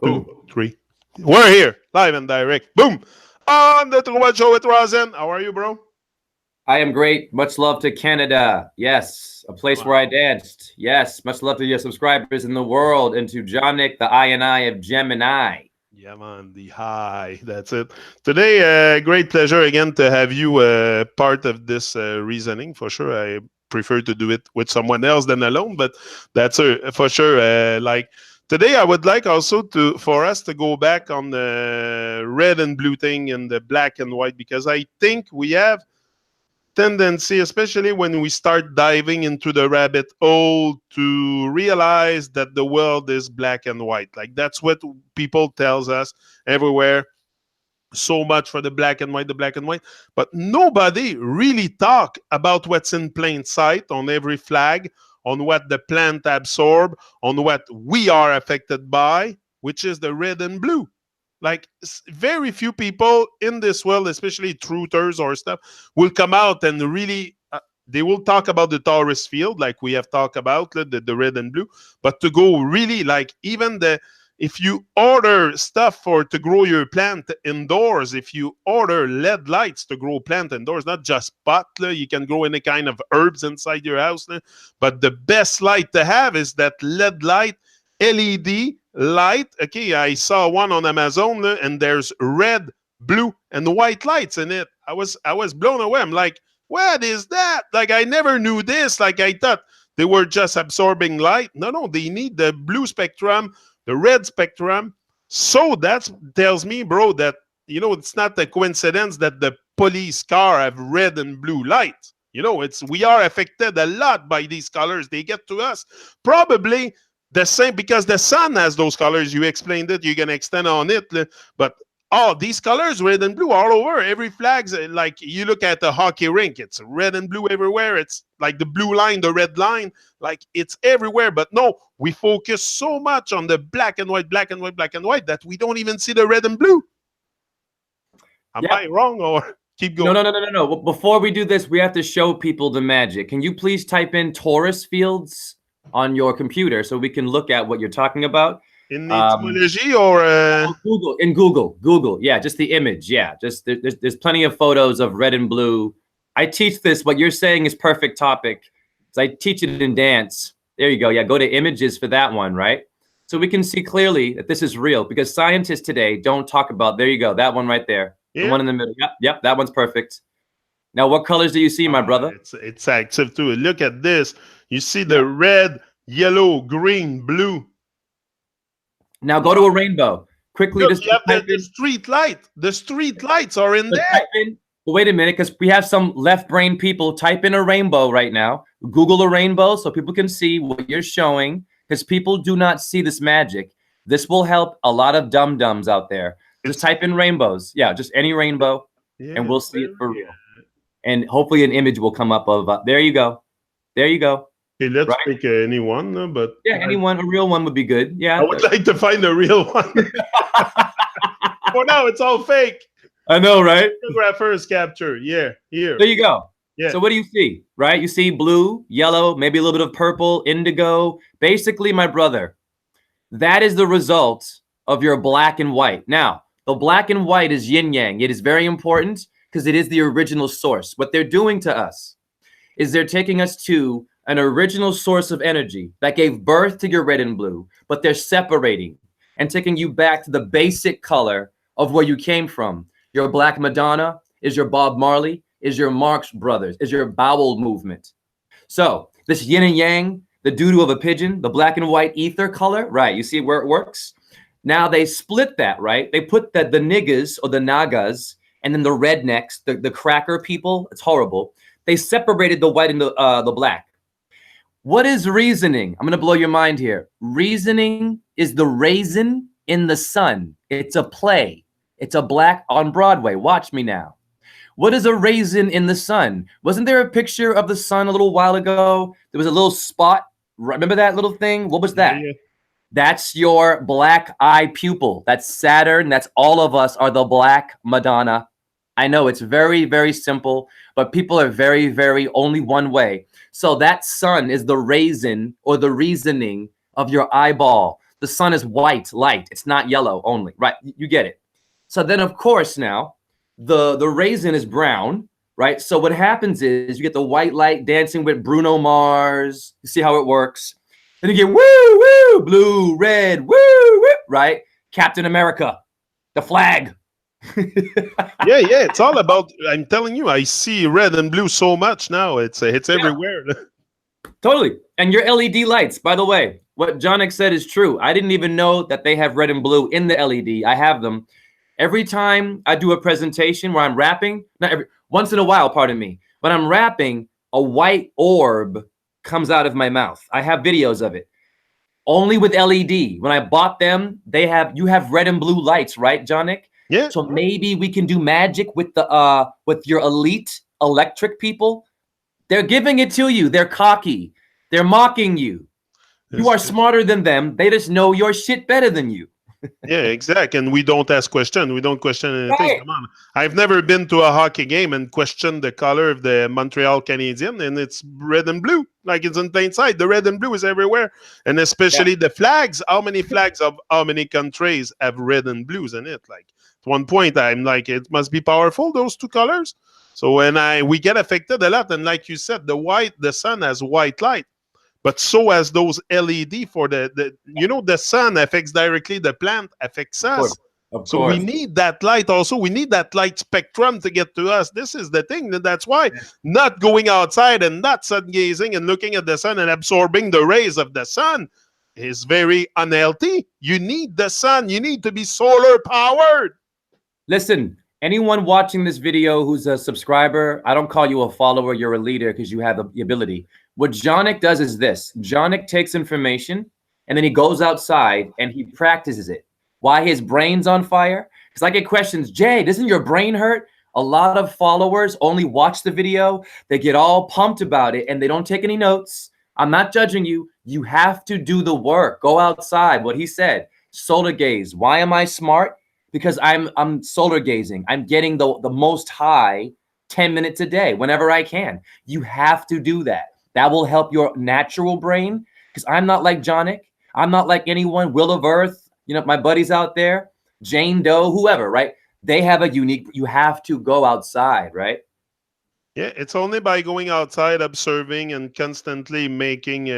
Two, Boom. three. We're here, live and direct. Boom! On the TRU-MON show with ZEN. How are you, bro? I am great. Much love to Canada. Yes. A place where I Wow. danced. Yes. Much love to your subscribers in the world and to Johnnick, the I of Gemini. Yeah, man, the high. That's it. Today, great pleasure again to have you part of this reasoning. For sure, I prefer to do it with someone else than alone, but that's for sure. Like today, I would like also for us to go back on the red and blue thing and the black and white, because I think we have tendency, especially when we start diving into the rabbit hole, to realize that the world is black and white. Like that's what people tells us everywhere. So much for the black and white, the black and white. But nobody really talk about what's in plain sight on every flag, on what the plant absorb, on what we are affected by, which is the red and blue. Like very few people in this world, especially truthers or stuff, will come out and really they will talk about the Taurus field, like we have talked about the red and blue. But to go really like even the if you order stuff for to grow your plant indoors, if you order LED lights to grow plant indoors, not just pot, you can grow any kind of herbs inside your house. But the best light to have is that LED light, LED light. Okay, I saw one on Amazon and there's red, blue, and white lights in it. I was blown away. I'm like, what is that? Like I never knew this. Like I thought they were just absorbing light. No, they need the blue spectrum, the red spectrum. So that tells me, bro, that it's not a coincidence that the police car have red and blue light. We are affected a lot by these colors. They get to us. Probably the same because the sun has those colors. You explained it. You're gonna extend on it, but these colors, red and blue, all over. Every flag's like you look at the hockey rink, it's red and blue everywhere. It's like the blue line, the red line, like it's everywhere. But no, we focus so much on the black and white, black and white, black and white that we don't even see the red and blue. Am I wrong or keep going? No. Well, before we do this, we have to show people the magic. Can you please type in Taurus fields on your computer so we can look at what you're talking about? In etymology or Google. Yeah, just the image. Yeah, just there's plenty of photos of red and blue. I teach this. What you're saying is perfect topic. So I teach it in dance. There you go. Yeah, go to images for that one, right? So we can see clearly that this is real because scientists today don't talk about. There you go. That one right there. Yeah. The one in the middle. Yep. That one's perfect. Now, what colors do you see, my brother? It's active too. Look at this. You see the red, yellow, green, blue. Now go to a rainbow. Quickly, look, you have the street light. The street lights are in there. Wait a minute, because we have some left brain people. Type in a rainbow right now. Google a rainbow so people can see what you're showing, because people do not see this magic. This will help a lot of dum-dums out there. Just type in rainbows. Yeah, just any rainbow, and we'll see it for real. And hopefully an image will come up of, there you go. There you go. Okay, let's pick anyone, but anyone. A real one would be good. Yeah, I would like to find a real one. For now, it's all fake. I know, right? Photographer's capture. Yeah, here. There you go. Yeah. So what do you see? Right? You see blue, yellow, maybe a little bit of purple, indigo. Basically, my brother, that is the result of your black and white. Now, the black and white is yin yang. It is very important because it is the original source. What they're doing to us is they're taking us to an original source of energy that gave birth to your red and blue, but they're separating and taking you back to the basic color of where you came from. Your Black Madonna is your Bob Marley, is your Marx Brothers, is your bowel movement. So this yin and yang, the doo-doo of a pigeon, the black and white ether color, right? You see where it works? Now they split that, right? They put the niggas or the nagas and then the rednecks, the cracker people, it's horrible. They separated the white and the black. What is reasoning? I'm going to blow your mind here. Reasoning is the raisin in the sun. It's a play. It's a black on Broadway. Watch me now. What is a raisin in the sun? Wasn't there a picture of the sun a little while ago? There was a little spot. Remember that little thing? What was that? Yeah. That's your black eye pupil. That's Saturn. That's all of us are the Black Madonna. I know it's very, very simple, but people are very, very only one way. So that sun is the raisin or the reasoning of your eyeball. The sun is white light. It's not yellow only, right? You get it. So then, of course, now the raisin is brown, right? So what happens is you get the white light dancing with Bruno Mars. You see how it works. Then you get woo, woo, blue, red, woo, woo, right? Captain America, the flag. Yeah, it's all about. I'm telling you, I see red and blue so much now. It's everywhere. Totally. And your LED lights, by the way, what Jonik said is true. I didn't even know that they have red and blue in the LED. I have them. Every time I do a presentation where I'm rapping, once in a while, pardon me, when I'm rapping, a white orb comes out of my mouth. I have videos of it. Only with LED. When I bought them, you have red and blue lights, right, Jonik? Yeah. So maybe we can do magic with your elite electric people. They're giving it to you. They're cocky. They're mocking you. You are smarter than them. They just know your shit better than you. Yeah, exactly. And we don't ask questions. We don't question anything. Right. Come on. I've never been to a hockey game and questioned the color of the Montreal Canadiens, and it's red and blue. Like it's in plain sight. The red and blue is everywhere. And especially the flags. How many flags of how many countries have red and blues in it? Like at one point, I'm like, it must be powerful, those two colors. So when we get affected a lot, and like you said, the sun has white light. But so as those LED for the sun affects directly the plant, affects us. Of so course. we need that light also. We need that light spectrum to get to us. This is the thing. That's why not going outside and not sun gazing and looking at the sun and absorbing the rays of the sun is very unhealthy. You need the sun. You need to be solar powered. Listen, anyone watching this video who's a subscriber, I don't call you a follower. You're a leader because you have the ability. What Jonik does is this. Jonik takes information and then he goes outside and he practices it. Why his brain's on fire? Because I get questions, Jay, doesn't your brain hurt? A lot of followers only watch the video. They get all pumped about it and they don't take any notes. I'm not judging you. You have to do the work. Go outside. What he said, solar gaze. Why am I smart? Because I'm solar gazing. I'm getting the most high 10 minutes a day whenever I can. You have to do that. That will help your natural brain, because I'm not like Jonik. I'm not like anyone, Will of Earth, my buddies out there, Jane Doe, whoever, right? They have a unique, you have to go outside, right? Yeah, it's only by going outside, observing, and constantly making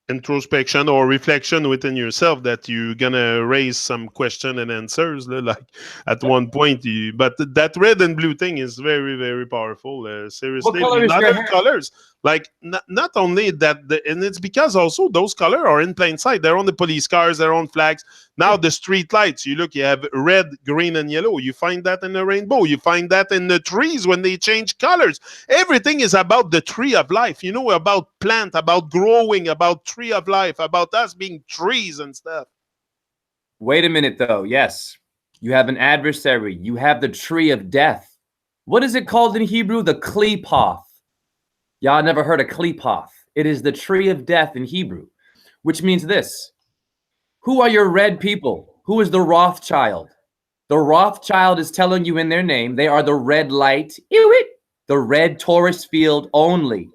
introspection or reflection within yourself that you're gonna raise some question and answers. Like at one point, but that red and blue thing is very, very powerful. Seriously, what color is your hair? Colors. Like not only that, and it's because also those colors are in plain sight. They're on the police cars, they're on flags. Now the street lights, you have red, green, and yellow. You find that in the rainbow. You find that in the trees when they change colors. Everything is about the tree of life. About plant, about growing, about tree of life, about us being trees and stuff. Wait a minute, though. Yes, you have an adversary. You have the tree of death. What is it called in Hebrew? The klipoth. Y'all never heard of klipoth. It is the tree of death in Hebrew, which means this. Who are your red people? Who is the Rothschild? The Rothschild is telling you in their name, they are the red light, the red torus field only.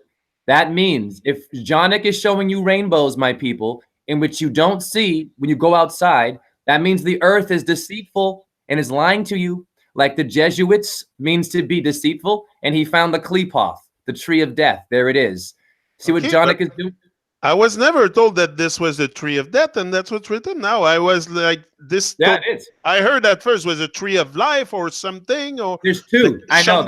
That means if Jonik is showing you rainbows, my people, in which you don't see when you go outside, that means the earth is deceitful and is lying to you. Like the Jesuits means to be deceitful, and he found the klipoth, the tree of death. There it is. See what Jonik is doing? I was never told that this was the tree of death, and that's what's written now. I was like, this. Yeah, it is. I heard that first was a tree of life or something, or there's two. I know.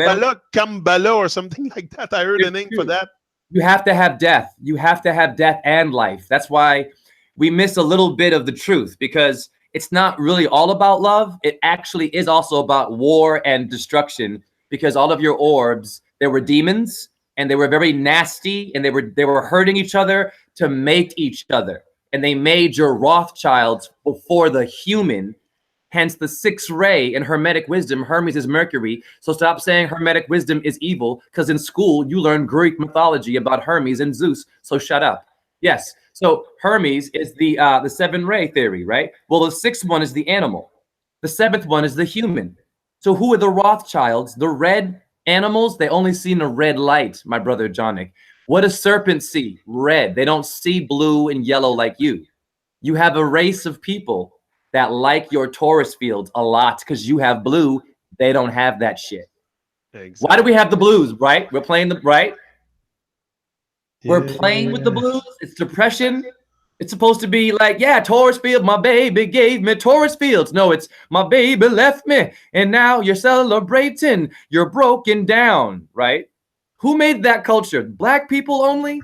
Kambala or something like that. I heard a name for that. You have to have death. You have to have death and life. That's why we miss a little bit of the truth, because it's not really all about love. It actually is also about war and destruction, because all of your orbs, there were demons. And they were very nasty, and they were hurting each other to mate each other. And they made your Rothschilds before the human, hence the sixth ray in Hermetic wisdom. Hermes is Mercury. So stop saying Hermetic wisdom is evil, because in school you learn Greek mythology about Hermes and Zeus. So shut up. Yes. So Hermes is the seven ray theory, right? Well, the sixth one is the animal. The seventh one is the human. So who are the Rothschilds? The red animals, they only see in a red light, my brother Jonik. What does serpents see? Red. They don't see blue and yellow like you. You have a race of people that like your Taurus fields a lot because you have blue. They don't have that shit. Why do we Exactly. have the blues, right? We're playing the right. We're playing with the Yeah. blues. It's depression. It's supposed to be like, yeah, Taurus field, my baby gave me Taurus fields. No, it's my baby left me, and now you're celebrating. You're broken down, right? Who made that culture? Black people only?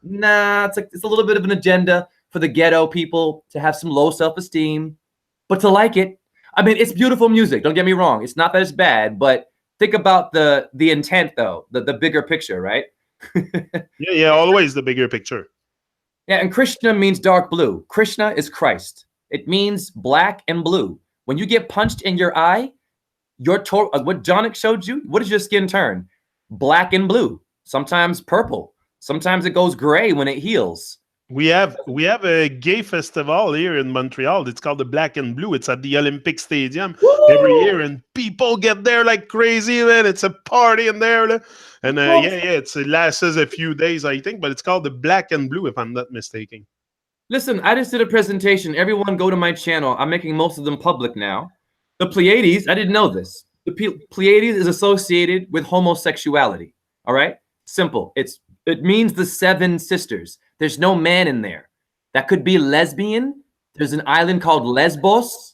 Nah, it's a little bit of an agenda for the ghetto people to have some low self-esteem, but to like it. I mean, it's beautiful music. Don't get me wrong. It's not that it's bad, but think about the intent though, the bigger picture, right? Yeah, yeah, always the bigger picture. Yeah, and Krishna means dark blue. Krishna is Christ. It means black and blue. When you get punched in your eye, what Jonik showed you, what does your skin turn? Black and blue. Sometimes purple. Sometimes it goes gray when it heals. We have a gay festival here in Montreal. It's called the Black and Blue. It's at the Olympic Stadium every year, Woo! and people get there like crazy, man. It's a party in there, and it lasts a few days, I think, but it's called the Black and Blue, if I'm not mistaken. Listen, I just did a presentation. Everyone go to my channel. I'm making most of them public now. The Pleiades, I didn't know this. The Pleiades is associated with homosexuality. All right? Simple. It means the seven sisters. There's no man in there. That could be lesbian. There's an island called Lesbos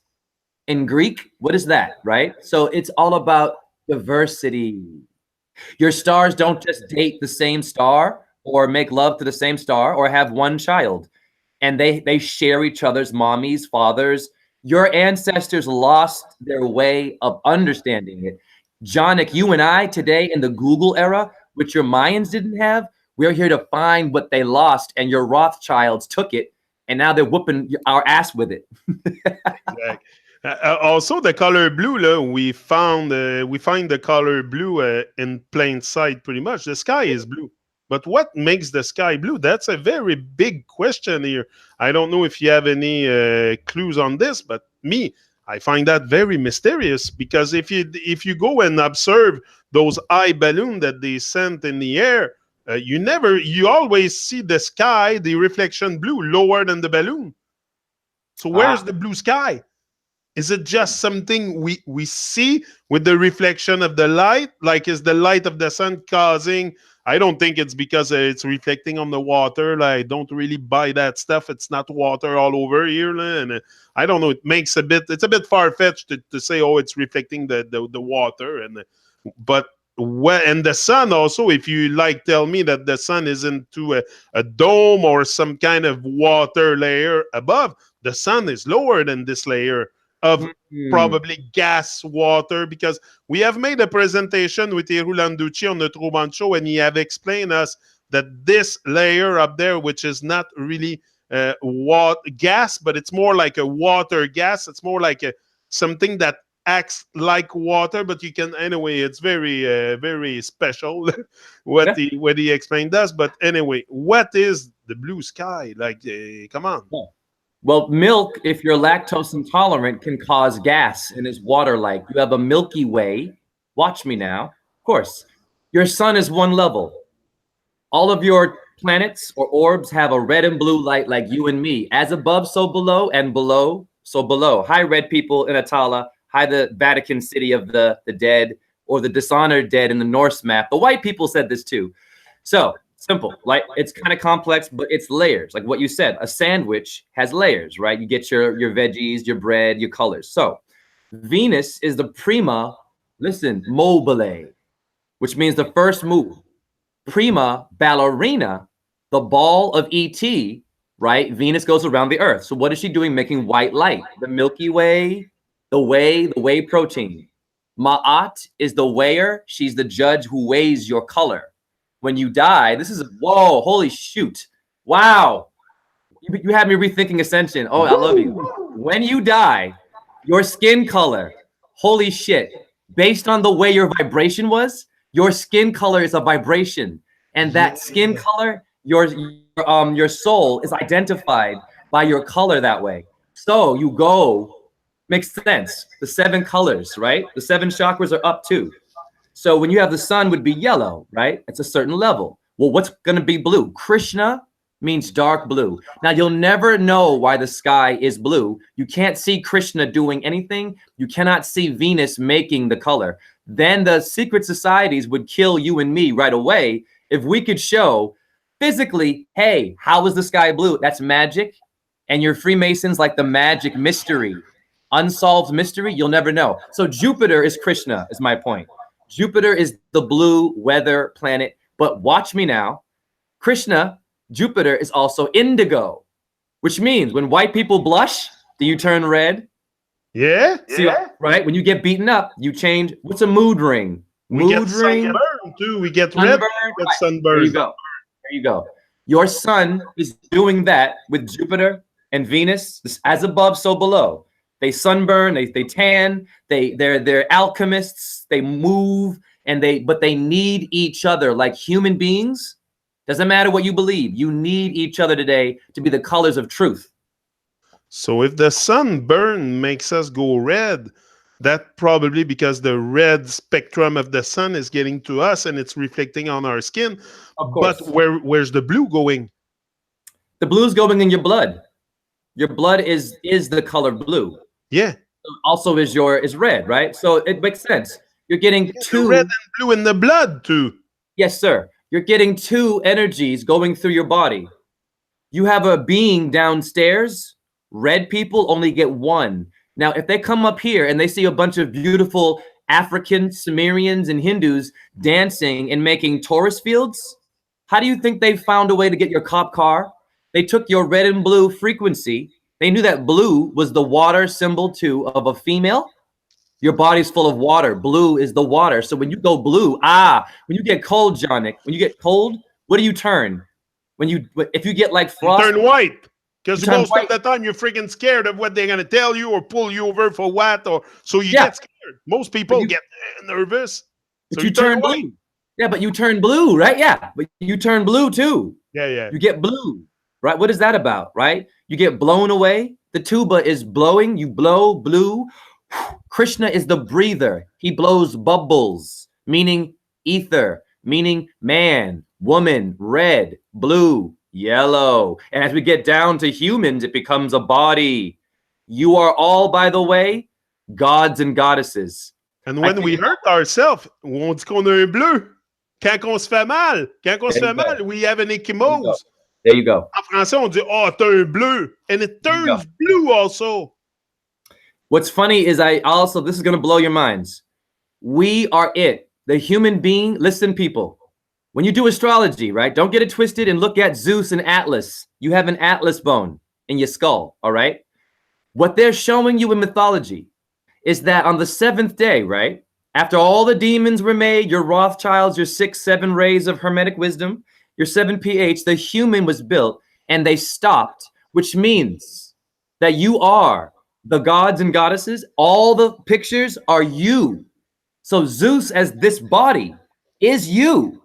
in Greek. What is that, right? So it's all about diversity. Your stars don't just date the same star or make love to the same star or have one child. And they share each other's mommies, fathers. Your ancestors lost their way of understanding it. Jonik, you and I today in the Google era, which your Mayans didn't have, we're here to find what they lost, and your Rothschilds took it, and now they're whooping our ass with it. Exactly. Also, the color blue, we find the color blue in plain sight. Pretty much, the sky is blue. But what makes the sky blue? That's a very big question here. I don't know if you have any clues on this, but I find that very mysterious because if you go and observe those eye balloons that they sent in the air, you always see the sky, the reflection blue, lower than the balloon. So where's Ah, the blue sky? Is it just something we see with the reflection of the light? Like, is the light of the sun causing? I don't think it's because it's reflecting on the water. Like, I don't really buy that stuff. It's not water all over here. And I don't know. It's a bit far fetched to say, oh, it's reflecting the water. But and the sun also, if you like, tell me that the sun is into a dome or some kind of water layer above, the sun is lower than this layer of hmm. probably gas water, because we have made a presentation with Eru Landucci on the TRU-MON show, and he have explained us that this layer up there, which is not really gas, but it's more like a water gas. It's more like something that acts like water, but you can anyway. It's very special Yeah. what he explained us. But anyway, what is the blue sky? Like, come on. Well, milk, if you're lactose intolerant, can cause gas and is water-like. You have a Milky Way. Watch me now. Of course, your sun is one level. All of your planets or orbs have a red and blue light like you and me. As above, so below, and below, so below. Hi, red people in Atala. Hi, the Vatican City of the dead, or the dishonored dead in the Norse map. The white people said this too. So simple, like it's kind of complex, but it's layers. Like what you said, a sandwich has layers, right? You get your veggies, your bread, your colors. So Venus is the prima, listen, mobile, which means the first move. Prima ballerina, the ball of ET, right? Venus goes around the Earth. So what is she doing? Making white light. The Milky Way, the whey protein. Ma'at is the weigher. She's the judge who weighs your color. When you die, this is, whoa, holy shoot. Wow. You had me rethinking Ascension. Oh, I love you. When you die, your skin color, holy shit, based on the way your vibration was, your skin color is a vibration. And that skin color, your soul is identified by your color that way. So you go, makes sense. The 7 colors, right? The 7 chakras are up too. So when you have the sun would be yellow, right? It's a certain level. Well, what's going to be blue? Krishna means dark blue. Now, you'll never know why the sky is blue. You can't see Krishna doing anything. You cannot see Venus making the color. Then the secret societies would kill you and me right away if we could show physically, hey, how is the sky blue? That's magic. And your Freemasons like the magic mystery. Unsolved mystery, you'll never know. So Jupiter is Krishna, is my point. Jupiter is the blue weather planet. But watch me now. Krishna, Jupiter, is also indigo, which means when white people blush, do you turn red? Yeah. See, right? When you get beaten up, you change. What's a mood ring? We get sunburn too. We get red. We get sunburn. There you go. There you go. Your sun is doing that with Jupiter and Venus, as above, so below. They sunburn, they tan, they're alchemists, they move, but they need each other like human beings. Doesn't matter what you believe, you need each other today to be the colors of truth. So if the sunburn makes us go red, that probably because the red spectrum of the sun is getting to us and it's reflecting on our skin. Of course. But where's the blue going? The blue's going in your blood. Your blood is the color blue. Yeah. Also is red, right? So it makes sense. You're getting two red and blue in the blood too. Yes, sir. You're getting two energies going through your body. You have a being downstairs. Red people only get one. Now, if they come up here and they see a bunch of beautiful Africans, Sumerians, and Hindus dancing and making tourist fields, how do you think they found a way to get your cop car? They took your red and blue frequency. They knew that blue was the water symbol too of a female. Your body's full of water. Blue is the water. So when you go blue, when you get cold, Jonik, when you get cold, what do you turn? If you get like frost, you turn white. Because most of the time you're freaking scared of what they're gonna tell you or pull you over for what, or so you get scared. Most people get nervous. But so you turn blue. Yeah, but you turn blue, right? Yeah, but you turn blue too. Yeah. You get blue, right? What is that about, right? You get blown away. The tuba is blowing. You blow blue. Krishna is the breather. He blows bubbles, meaning ether, meaning man, woman, red, blue, yellow. And as we get down to humans, it becomes a body. You are all, by the way, gods and goddesses. And when we hurt ourselves, on dit qu'on a un bleu. Quand on se fait mal, we have an ecchymose. There you go. En français, on dit, oh, t'as un bleu. And it turns blue also. What's funny is this is going to blow your minds. We are it. The human being, listen, people. When you do astrology, right? Don't get it twisted and look at Zeus and Atlas. You have an Atlas bone in your skull, all right? What they're showing you in mythology is that on the seventh day, right? After all the demons were made, your Rothschilds, your 6, 7 rays of Hermetic wisdom, your 7 pH, the human was built and they stopped, which means that you are the gods and goddesses. All the pictures are you. So Zeus as this body is you.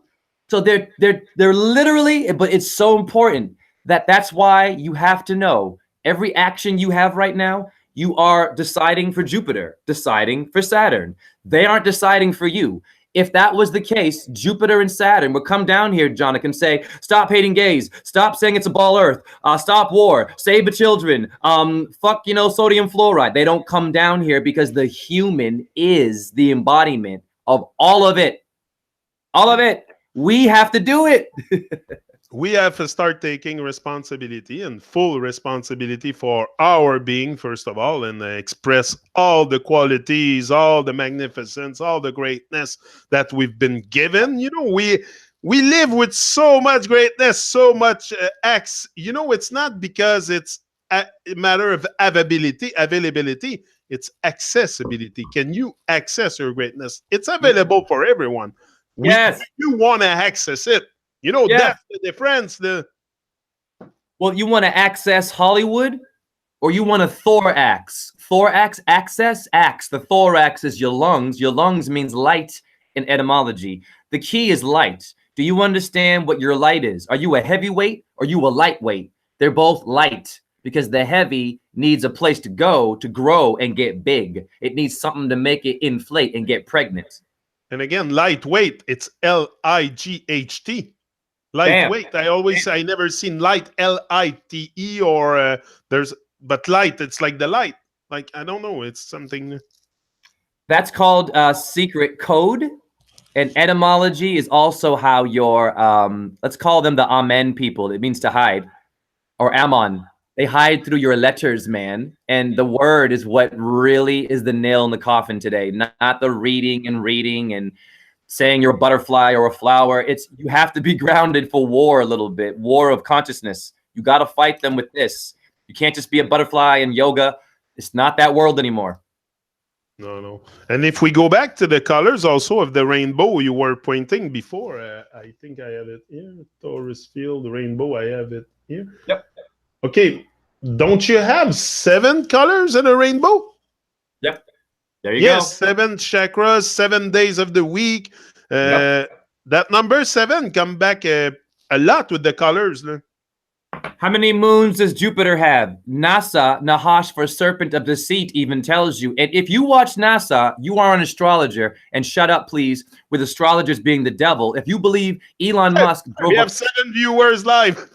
So they're literally, but it's so important that's why you have to know every action you have right now, you are deciding for Jupiter, deciding for Saturn. They aren't deciding for you. If that was the case, Jupiter and Saturn would come down here, Jonik, and say, stop hating gays, stop saying it's a ball earth, stop war, save the children, fuck, sodium fluoride. They don't come down here because the human is the embodiment of all of it. All of it. We have to do it. We have to start taking responsibility and full responsibility for our being, first of all, and express all the qualities, all the magnificence, all the greatness that we've been given. We live with so much greatness, so much acts. It's not because it's a matter of availability. It's accessibility. Can you access your greatness? It's available for everyone. Yes. You want to access it. That's the difference. Well, you want to access Hollywood or you want to thorax? Thorax, access, ax. The thorax is your lungs. Your lungs means light in etymology. The key is light. Do you understand what your light is? Are you a heavyweight or are you a lightweight? They're both light because the heavy needs a place to go to grow and get big. It needs something to make it inflate and get pregnant. And again, lightweight, it's L-I-G-H-T. Bam. Lightweight. I never seen light, L-I-T-E, or but light, it's like the light. Like, I don't know. It's something. That's called secret code. And etymology is also how your, let's call them the Amen people. It means to hide. Or Ammon. They hide through your letters, man. And the word is what really is the nail in the coffin today, not the reading and saying you're a butterfly or a flower. It's you have to be grounded for war a little bit, war of consciousness. You got to fight them with this. You can't just be a butterfly in yoga. It's not that world anymore. No. And if we go back to the colors also of the rainbow you were pointing before, I think I have it here. Taurus field, rainbow, I have it here. Yep. Okay. Don't you have 7 colors in a rainbow? Yep. There you go. Yes, 7 chakras, 7 days of the week. Yep. That number 7 come back a lot with the colors. How many moons does Jupiter have? NASA, Nahash for serpent of deceit, even tells you. And if you watch NASA, you are an astrologer. And shut up, please, with astrologers being the devil. If you believe Elon Musk drove we have 7 viewers live.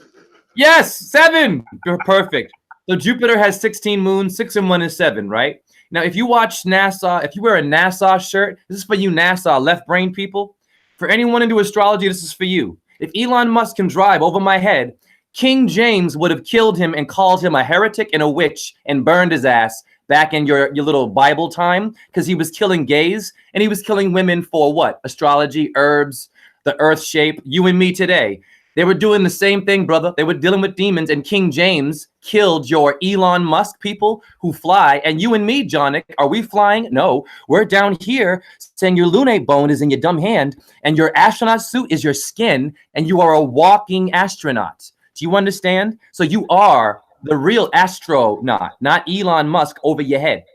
Yes, 7. You're perfect. So Jupiter has 16 moons. 6 and 1 is 7, right? Now, if you watch NASA, if you wear a NASA shirt, this is for you NASA left brain people. For anyone into astrology, this is for you. If Elon Musk can drive over my head, King James would have killed him and called him a heretic and a witch and burned his ass back in your little Bible time because he was killing gays and he was killing women for what? Astrology, herbs, the earth shape, you and me today. They were doing the same thing, brother. They were dealing with demons, and King James killed your Elon Musk people who fly. And you and me, Johnick, are we flying? No, we're down here saying your lunate bone is in your dumb hand and your astronaut suit is your skin and you are a walking astronaut. Do you understand? So you are the real astronaut, not Elon Musk over your head.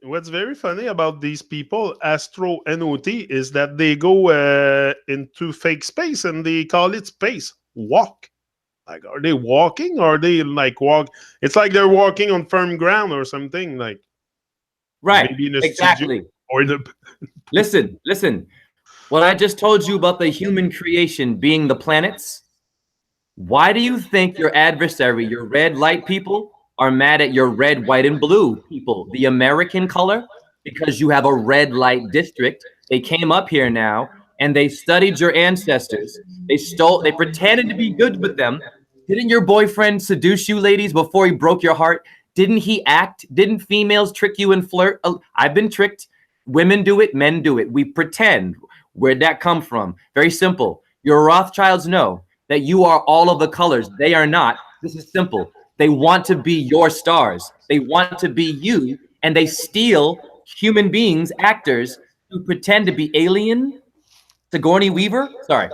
What's very funny about these people, Astro NOT, is that they go into fake space and they call it space walk. Like, are they walking? Or are they like walk? It's like they're walking on firm ground or something. Like, right? Maybe in a Exactly. studio or in a. Listen. What I just told you about the human creation being the planets. Why do you think your adversary, your red light people, are mad at your red, white, and blue people, the American color? Because you have a red light district. They came up here now and they studied your ancestors. They pretended to be good with them. Didn't your boyfriend seduce you, ladies, before he broke your heart? Didn't he act? Didn't females trick you and flirt? I've been tricked. Women do it, men do it. We pretend. Where'd that come from? Very simple. Your Rothschilds know that you are all of the colors. They are not. This is simple. They want to be your stars. They want to be you, and they steal human beings, actors, who pretend to be alien. Sigourney Weaver? Sorry.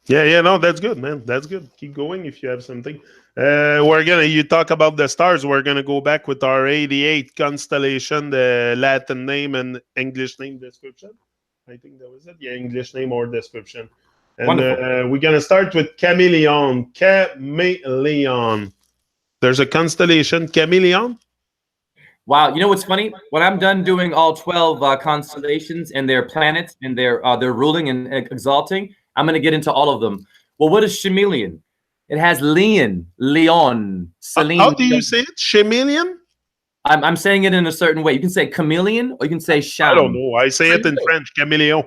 Yeah, no, that's good, man. That's good. Keep going if you have something. You talk about the stars. We're gonna go back with our 88 constellation, the Latin name and English name description. I think that was it. Yeah, English name or description. And we're gonna start with Chameleon. Chameleon. There's a constellation, Chameleon. Wow, you know what's funny? When I'm done doing all 12 constellations and their planets and their ruling and exalting, I'm going to get into all of them. Well, what is chameleon? It has Leon, Celine. How do you say it? Chameleon? I'm saying it in a certain way. You can say chameleon or you can say sham. I don't know. I say it in French, chameleon.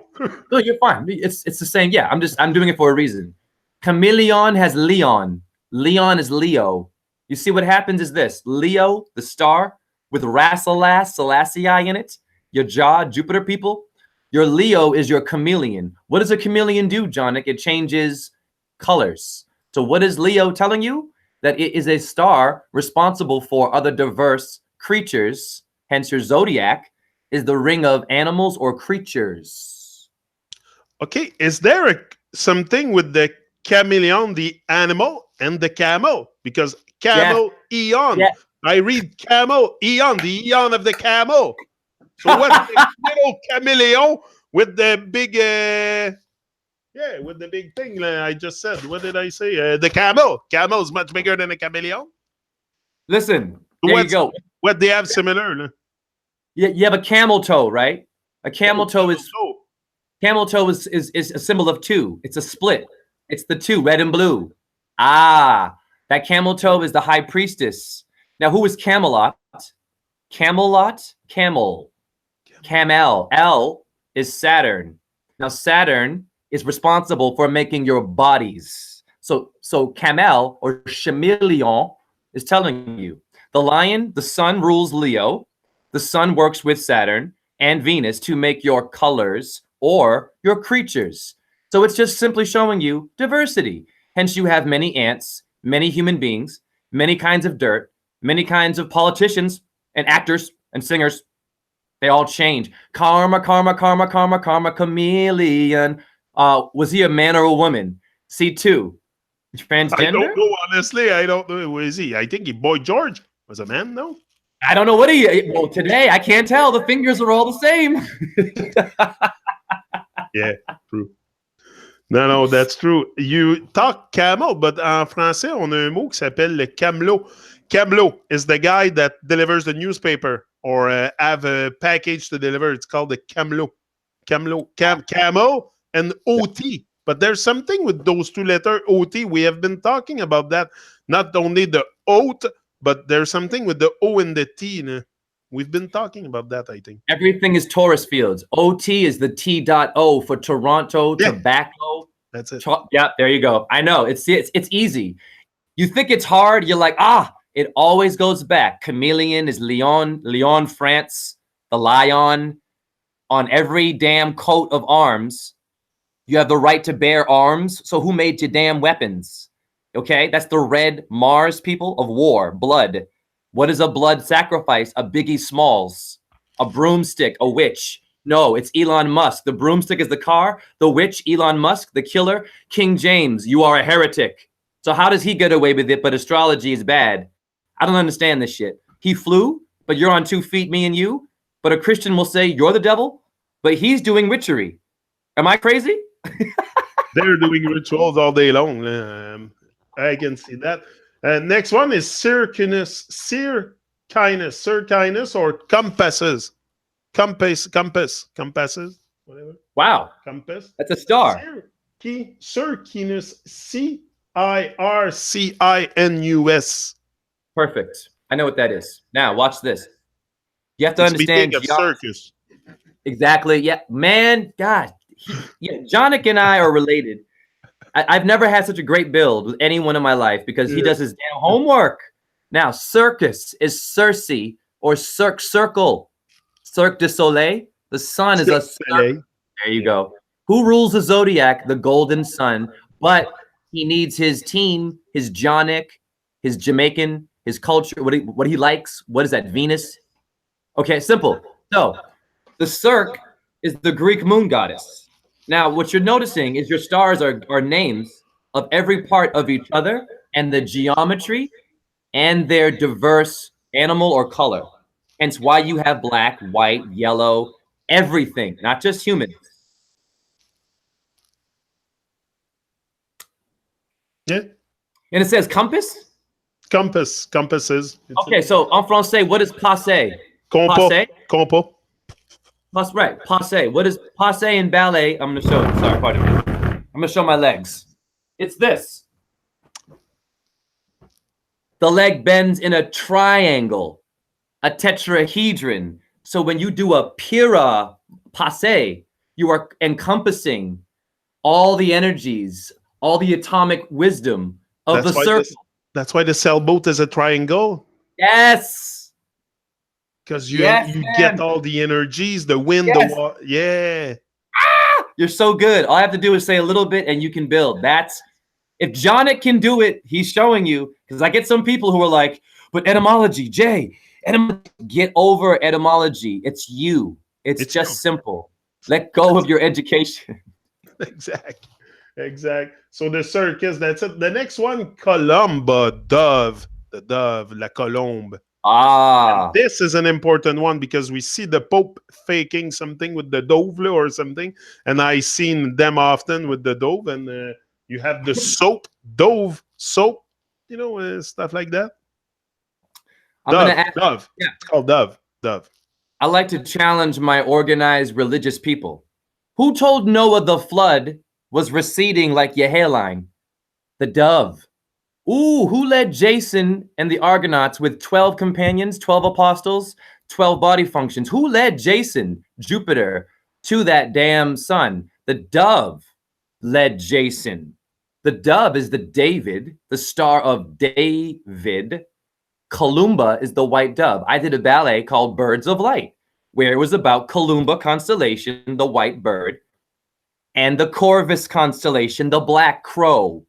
No, you're fine. It's the same. Yeah, I'm doing it for a reason. Chameleon has Leon. Leon is Leo. You see what happens is this. Leo, the star, with Rasselas, Selassie in it, your jaw, Jupiter people. Your Leo is your chameleon. What does a chameleon do, Johnick? It changes colors. So what is Leo telling you? That it is a star responsible for other diverse creatures. Hence your zodiac is the ring of animals or creatures. Okay, is there something with the chameleon, the animal, and the camel? Because camel, eon. Yeah. I read camel, eon, the eon of the camel. So what's the little chameleon with the big, with the big thing I just said? What did I say? The camel. Camel is much bigger than a chameleon. Listen, there you go. What they have similar? Yeah, you have a camel toe, right? A camel toe is a symbol of 2. It's a split. It's the two, red and blue. Ah, that camel toe is the high priestess. Now, who is Camelot? Camelot, camel. Camel. L is Saturn. Now, Saturn is responsible for making your bodies. So camel or chameleon is telling you the lion, the sun rules Leo. The sun works with Saturn and Venus to make your colors or your creatures. So it's just simply showing you diversity. Hence, you have many ants, many human beings, many kinds of dirt, many kinds of politicians and actors and singers. They all change. Karma, karma, karma, karma, karma, chameleon. Was he a man or a woman? C2. Transgender? I don't know, honestly. I don't know. Who is he? I think Boy George was a man, no? I don't know what he. Well, today I can't tell. The fingers are all the same. Yeah, true. Non, that's true. You talk camel, but en français, on a un mot qui s'appelle le camelot. Camelot is the guy that delivers the newspaper or have a package to deliver. It's called the camelot. Camelot. Camel and OT. But there's something with those two letters, OT. We have been talking about that. Not only the oat, but there's something with the O and the T. We've been talking about that, I think. Everything is Taurus fields. OT is the T.O for Toronto, tobacco. That's it. Yeah, there you go. I know. It's easy. You think it's hard. You're like, it always goes back. Chameleon is Lyon, France, the lion. On every damn coat of arms, you have the right to bear arms. So who made your damn weapons? Okay, that's the red Mars people of war, blood. What is a blood sacrifice? A Biggie Smalls, a broomstick, a witch. No, it's Elon Musk. The broomstick is the car. The witch, Elon Musk, the killer, King James. You are a heretic. So how does he get away with it? But astrology is bad. I don't understand this shit. He flew, but you're on 2 feet, me and you. But a Christian will say you're the devil, but he's doing witchery. Am I crazy? They're doing rituals all day long. I can see that. Next one is circinus or compasses. Compasses, whatever. Wow. Compass. That's a star. Circinus, Circinus. Perfect. I know what that is. Now, watch this. You have to understand. Speaking of circus. Exactly. Yeah, man. God. Jonick and I are related. I've never had such a great build with anyone in my life because he does his damn homework. Now, circus is Circe or circle. Cirque du Soleil. The sun is a circle. There you go. Who rules the zodiac? The golden sun. But he needs his team, his Jonick, his Jamaican, his culture, what he likes. What is that? Venus? Okay, simple. So the Cirque is the Greek moon goddess. Now, what you're noticing is your stars are names of every part of each other and the geometry and their diverse animal or color. Hence why you have black, white, yellow, everything, not just humans. Yeah. And it says compass? Compasses. Okay, so en français, what is passé? Compas. Compas. Right, passe. What is passe in ballet? I'm going to show it. Sorry, pardon me. I'm going to show my legs. It's this. The leg bends in a triangle, a tetrahedron. So when you do a pira passe, you are encompassing all the energies, all the atomic wisdom of the circle. That's why the sailboat is a triangle. Yes. Because you get all the energies, the wind, the water. Yeah. You're so good. All I have to do is say a little bit and you can build. If Jonick can do it, he's showing you. Because I get some people who are like, but etymology, Jay, get over etymology. It's you. It's just simple. Let go of your education. Exact. So the circus, that's it. The next one, columba, dove. The dove, la colombe. And this is an important one because we see the Pope faking something with the dove or something, and I seen them often with the dove, and you have the soap, dove, soap, stuff like that. Dove. Yeah. It's called dove. I like to challenge my organized religious people. Who told Noah the flood was receding like your hairline? The dove. Ooh, who led Jason and the Argonauts with 12 companions, 12 apostles, 12 body functions? Who led Jason, Jupiter, to that damn sun? The dove led Jason. The dove is the David, the star of David. Columba is the white dove. I did a ballet called Birds of Light, where it was about Columba constellation, the white bird, and the Corvus constellation, the black crow.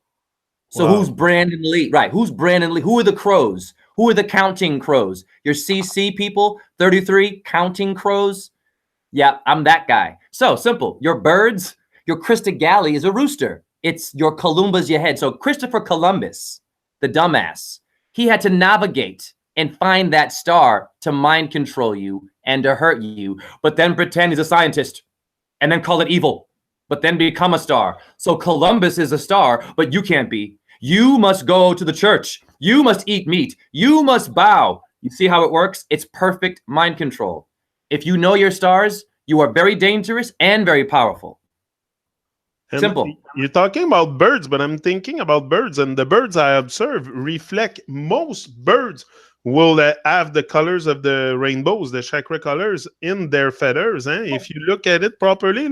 So Wow. who's Brandon Lee? Right. Who's Brandon Lee? Who are the crows? Who are the counting crows? Your CC people, 33 counting crows. Yeah, I'm that guy. So simple. Your birds, your Krista Galley is a rooster. It's your Columba's your head. So Christopher Columbus, the dumbass, he had to navigate and find that star to mind control you and to hurt you, but then pretend he's a scientist and then call it evil, but then become a star. So Columbus is a star, but you can't be. You must go to the church. You must eat meat. You must bow. You see how it works? It's perfect mind control. If you know your stars, you are very dangerous and very powerful. And Simple. you're talking about birds, but I'm thinking about birds, and the birds I observe reflect. Most birds will have the colors of the rainbows, the chakra colors in their feathers. If you look at it properly,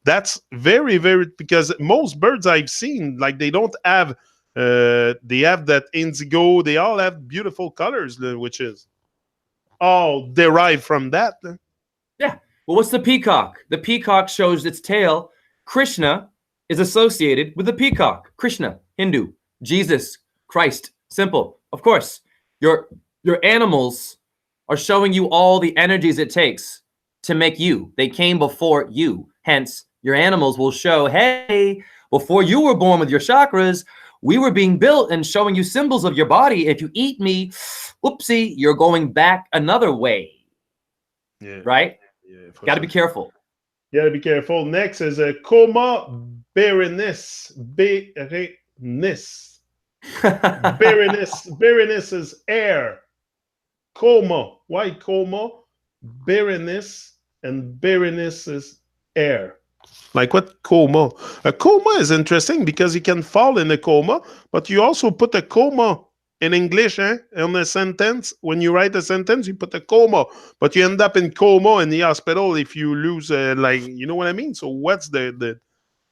that's very, very, because most birds I've seen, like they don't have, they have that indigo. They all have beautiful colors, which is all derived from that. Yeah. Well, what's the peacock? The peacock shows its tail. Krishna is associated with the peacock. Krishna, Hindu, Jesus, Christ. Simple. Of course, your animals are showing you all the energies it takes to make you. They came before you. Hence, your animals will show, hey, before you were born with your chakras, we were being built and showing you symbols of your body. If you eat me, whoopsie, you're going back another way. Yeah. Right? Yeah, Got to be careful. You got to be careful. Next is a coma Berenice. Berenice. Berenice is air. Coma. Why coma? Berenice, and Berenice is air. Like what coma? A coma is interesting because you can fall in a coma, but you also put a coma in English, in a sentence. When you write a sentence, you put a coma, but you end up in coma in the hospital if you lose, like, you know what I mean? So what's the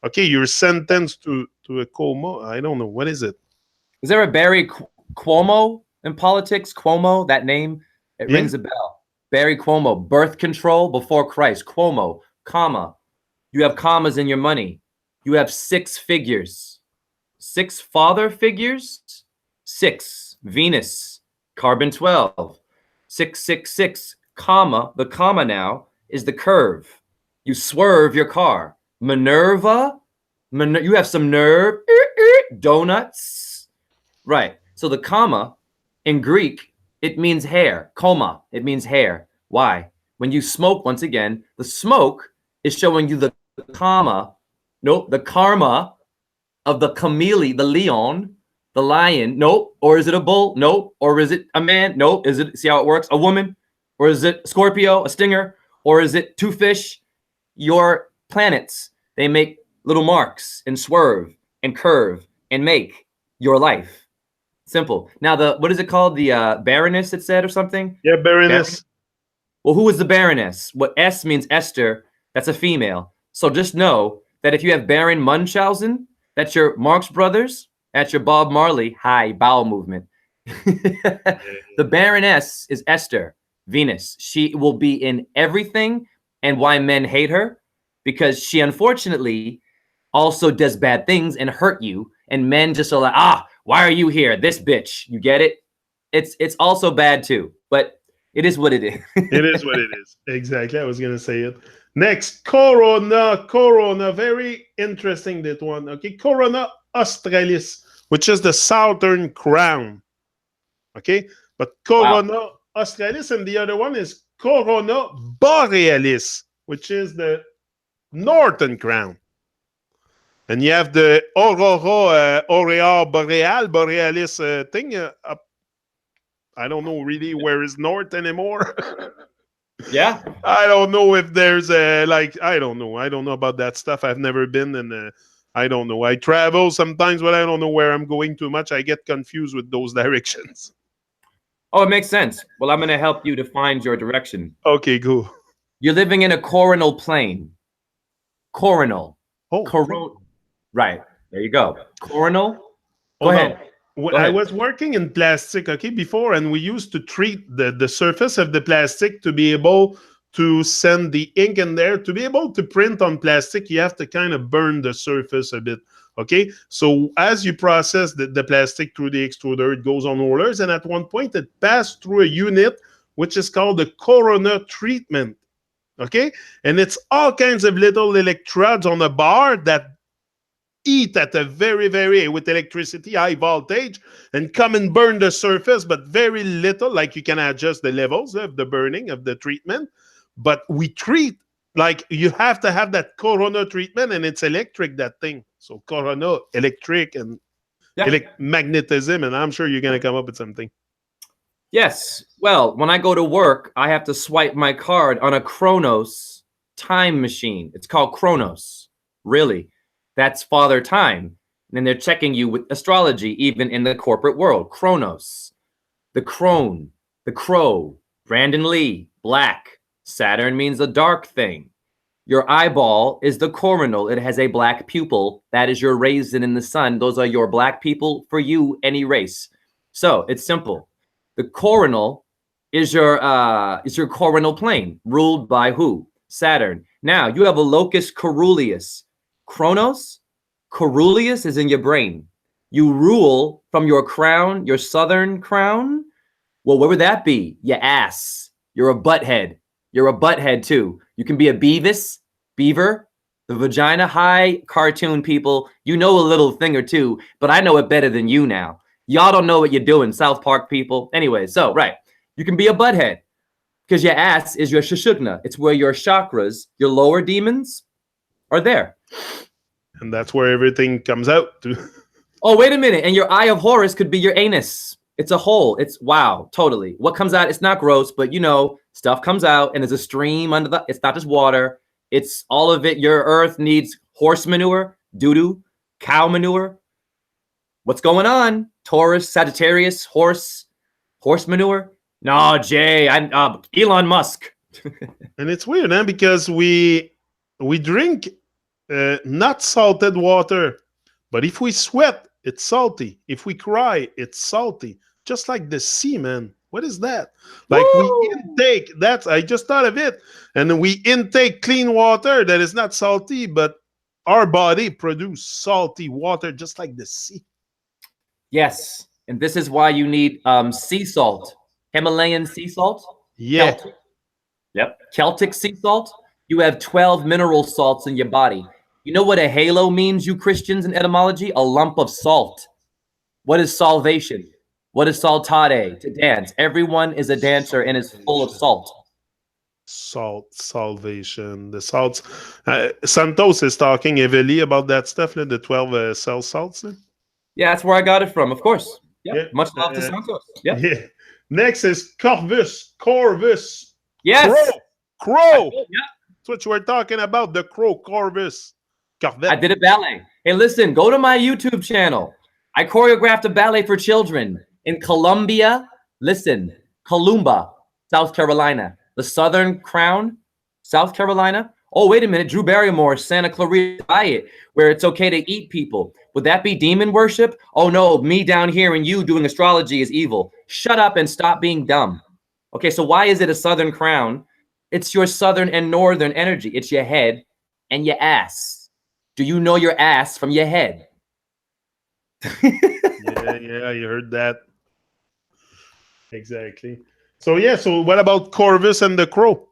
okay, you're sentenced to a coma. I don't know. What is it? Is there a Barry Cuomo in politics? Cuomo, that name, it rings a bell. Barry Cuomo, birth control before Christ. Cuomo, comma. You have commas in your money. You have 6 figures. 6 father figures. 6, Venus, carbon 12. 666, comma. The comma now is the curve. You swerve your car. Minerva, you have some nerve. Donuts. Right. So the comma in Greek, it means hair. Coma, it means hair. Why? When you smoke, once again, the smoke is showing you the comma, the karma of the chameleon, the leon, the lion. Nope. Or is it a bull? Nope. Or is it a man? Nope. Is it, see how it works? A woman? Or is it Scorpio, a stinger? Or is it 2 fish? Your planets, they make little marks and swerve and curve and make your life. Simple. Now, what is it called? The Baroness, it said, or something? Yeah, Baroness. Well, who is the Baroness? What S means Esther, that's a female. So just know that if you have Baron Munchausen, that's your Marx Brothers, that's your Bob Marley, high bowel movement. The Baroness is Esther, Venus. She will be in everything, and why men hate her, because she unfortunately also does bad things and hurt you, and men just are like, why are you here? This bitch. You get it? It's also bad too, but it is what it is. It is what it is. Exactly. I was going to say it. Next, Corona. Very interesting, that one. Okay, Corona Australis, which is the southern crown. Okay, but Corona Australis, and the other one is Corona Borealis, which is the northern crown. And you have the Aurora Borealis thing up. I don't know really where is north anymore. Yeah. I don't know if there's I don't know. I don't know about that stuff. I've never been in I don't know. I travel sometimes, but I don't know where I'm going too much. I get confused with those directions. Oh, it makes sense. Well, I'm going to help you to find your direction. Okay, go. You're living in a coronal plane. Coronal. Oh, Right. There you go. Coronal. Go hold on. ahead. Go I ahead. was working in plastic, okay, before, and we used to treat the surface of the plastic to be able to send the ink in there. To be able to print on plastic, you have to kind of burn the surface a bit, okay? So as you process the plastic through the extruder, it goes on rollers, and at one point, it passed through a unit, which is called the corona treatment, okay? And it's all kinds of little electrodes on a bar that heat at a very, with electricity, high voltage, and come and burn the surface, but very little, like you can adjust the levels of the burning of the treatment. But we treat, like you have to have that corona treatment, and it's electric, that thing. So corona, electric, and magnetism, and I'm sure you're going to come up with something. Yes. Well, when I go to work, I have to swipe my card on a Chronos time machine. It's called Chronos. Really. That's Father Time. And they're checking you with astrology, even in the corporate world. Chronos. The crone. The crow. Brandon Lee. Black. Saturn means a dark thing. Your eyeball is the coronal. It has a black pupil. That is your raisin in the sun. Those are your black people for you, any race. So it's simple. The coronal is your coronal plane, ruled by who? Saturn. Now you have a locus coeruleus. Chronos, coeruleus is in your brain. You rule from your crown, your southern crown. Well, where would that be? Your ass. You're a butthead. You're a butthead too. You can be a beaver, the vagina. High cartoon people. You know a little thing or two, but I know it better than you now. Y'all don't know what you're doing, South Park people. Anyway, so, right. You can be a butthead because your ass is your shushugna. It's where your chakras, your lower demons, are there. And that's where everything comes out to. Oh, wait a minute. And your eye of Horus could be your anus. It's a hole. It's, wow, totally. What comes out, it's not gross, but you know, stuff comes out and there's a stream under the, it's not just water. It's all of it. Your earth needs horse manure, doo-doo, cow manure. What's going on? Taurus, Sagittarius, horse manure? No, Jay, I'm Elon Musk. And it's weird, huh? Because we drink not salted water, but if we sweat, it's salty. If we cry, it's salty. Just like the sea, man. What is that? Like we intake, that's, I just thought of it. And then we intake clean water that is not salty, but our body produces salty water just like the sea. Yes, and this is why you need sea salt, Himalayan sea salt. Yeah. Celtic. Yep, Celtic sea salt. You have 12 mineral salts in your body. You know what a halo means, you Christians, in etymology? A lump of salt. What is salvation? What is saltare? To dance. Everyone is a dancer and is full of salt. Salt, salvation, the salts. Santos is talking heavily about that stuff, the 12 cell salts. Yeah, that's where I got it from, of course. Yep. Yeah. Much love to Santos. Yep. Yeah. Next is Corvus. Yes. Crow. Yeah. That's what you were talking about, the crow, Corvus. I did a ballet. Hey, listen, go to my YouTube channel. I choreographed a ballet for children in Columbia. Listen, Columba, South Carolina. The Southern Crown, South Carolina. Oh, wait a minute. Drew Barrymore, Santa Clarita Diet, where it's okay to eat people. Would that be demon worship? Oh, no, me down here and you doing astrology is evil. Shut up and stop being dumb. Okay, so why is it a Southern Crown? It's your Southern and Northern energy. It's your head and your ass. Do you know your ass from your head? yeah, you heard that. Exactly. So, yeah, so what about Corvus and the crow?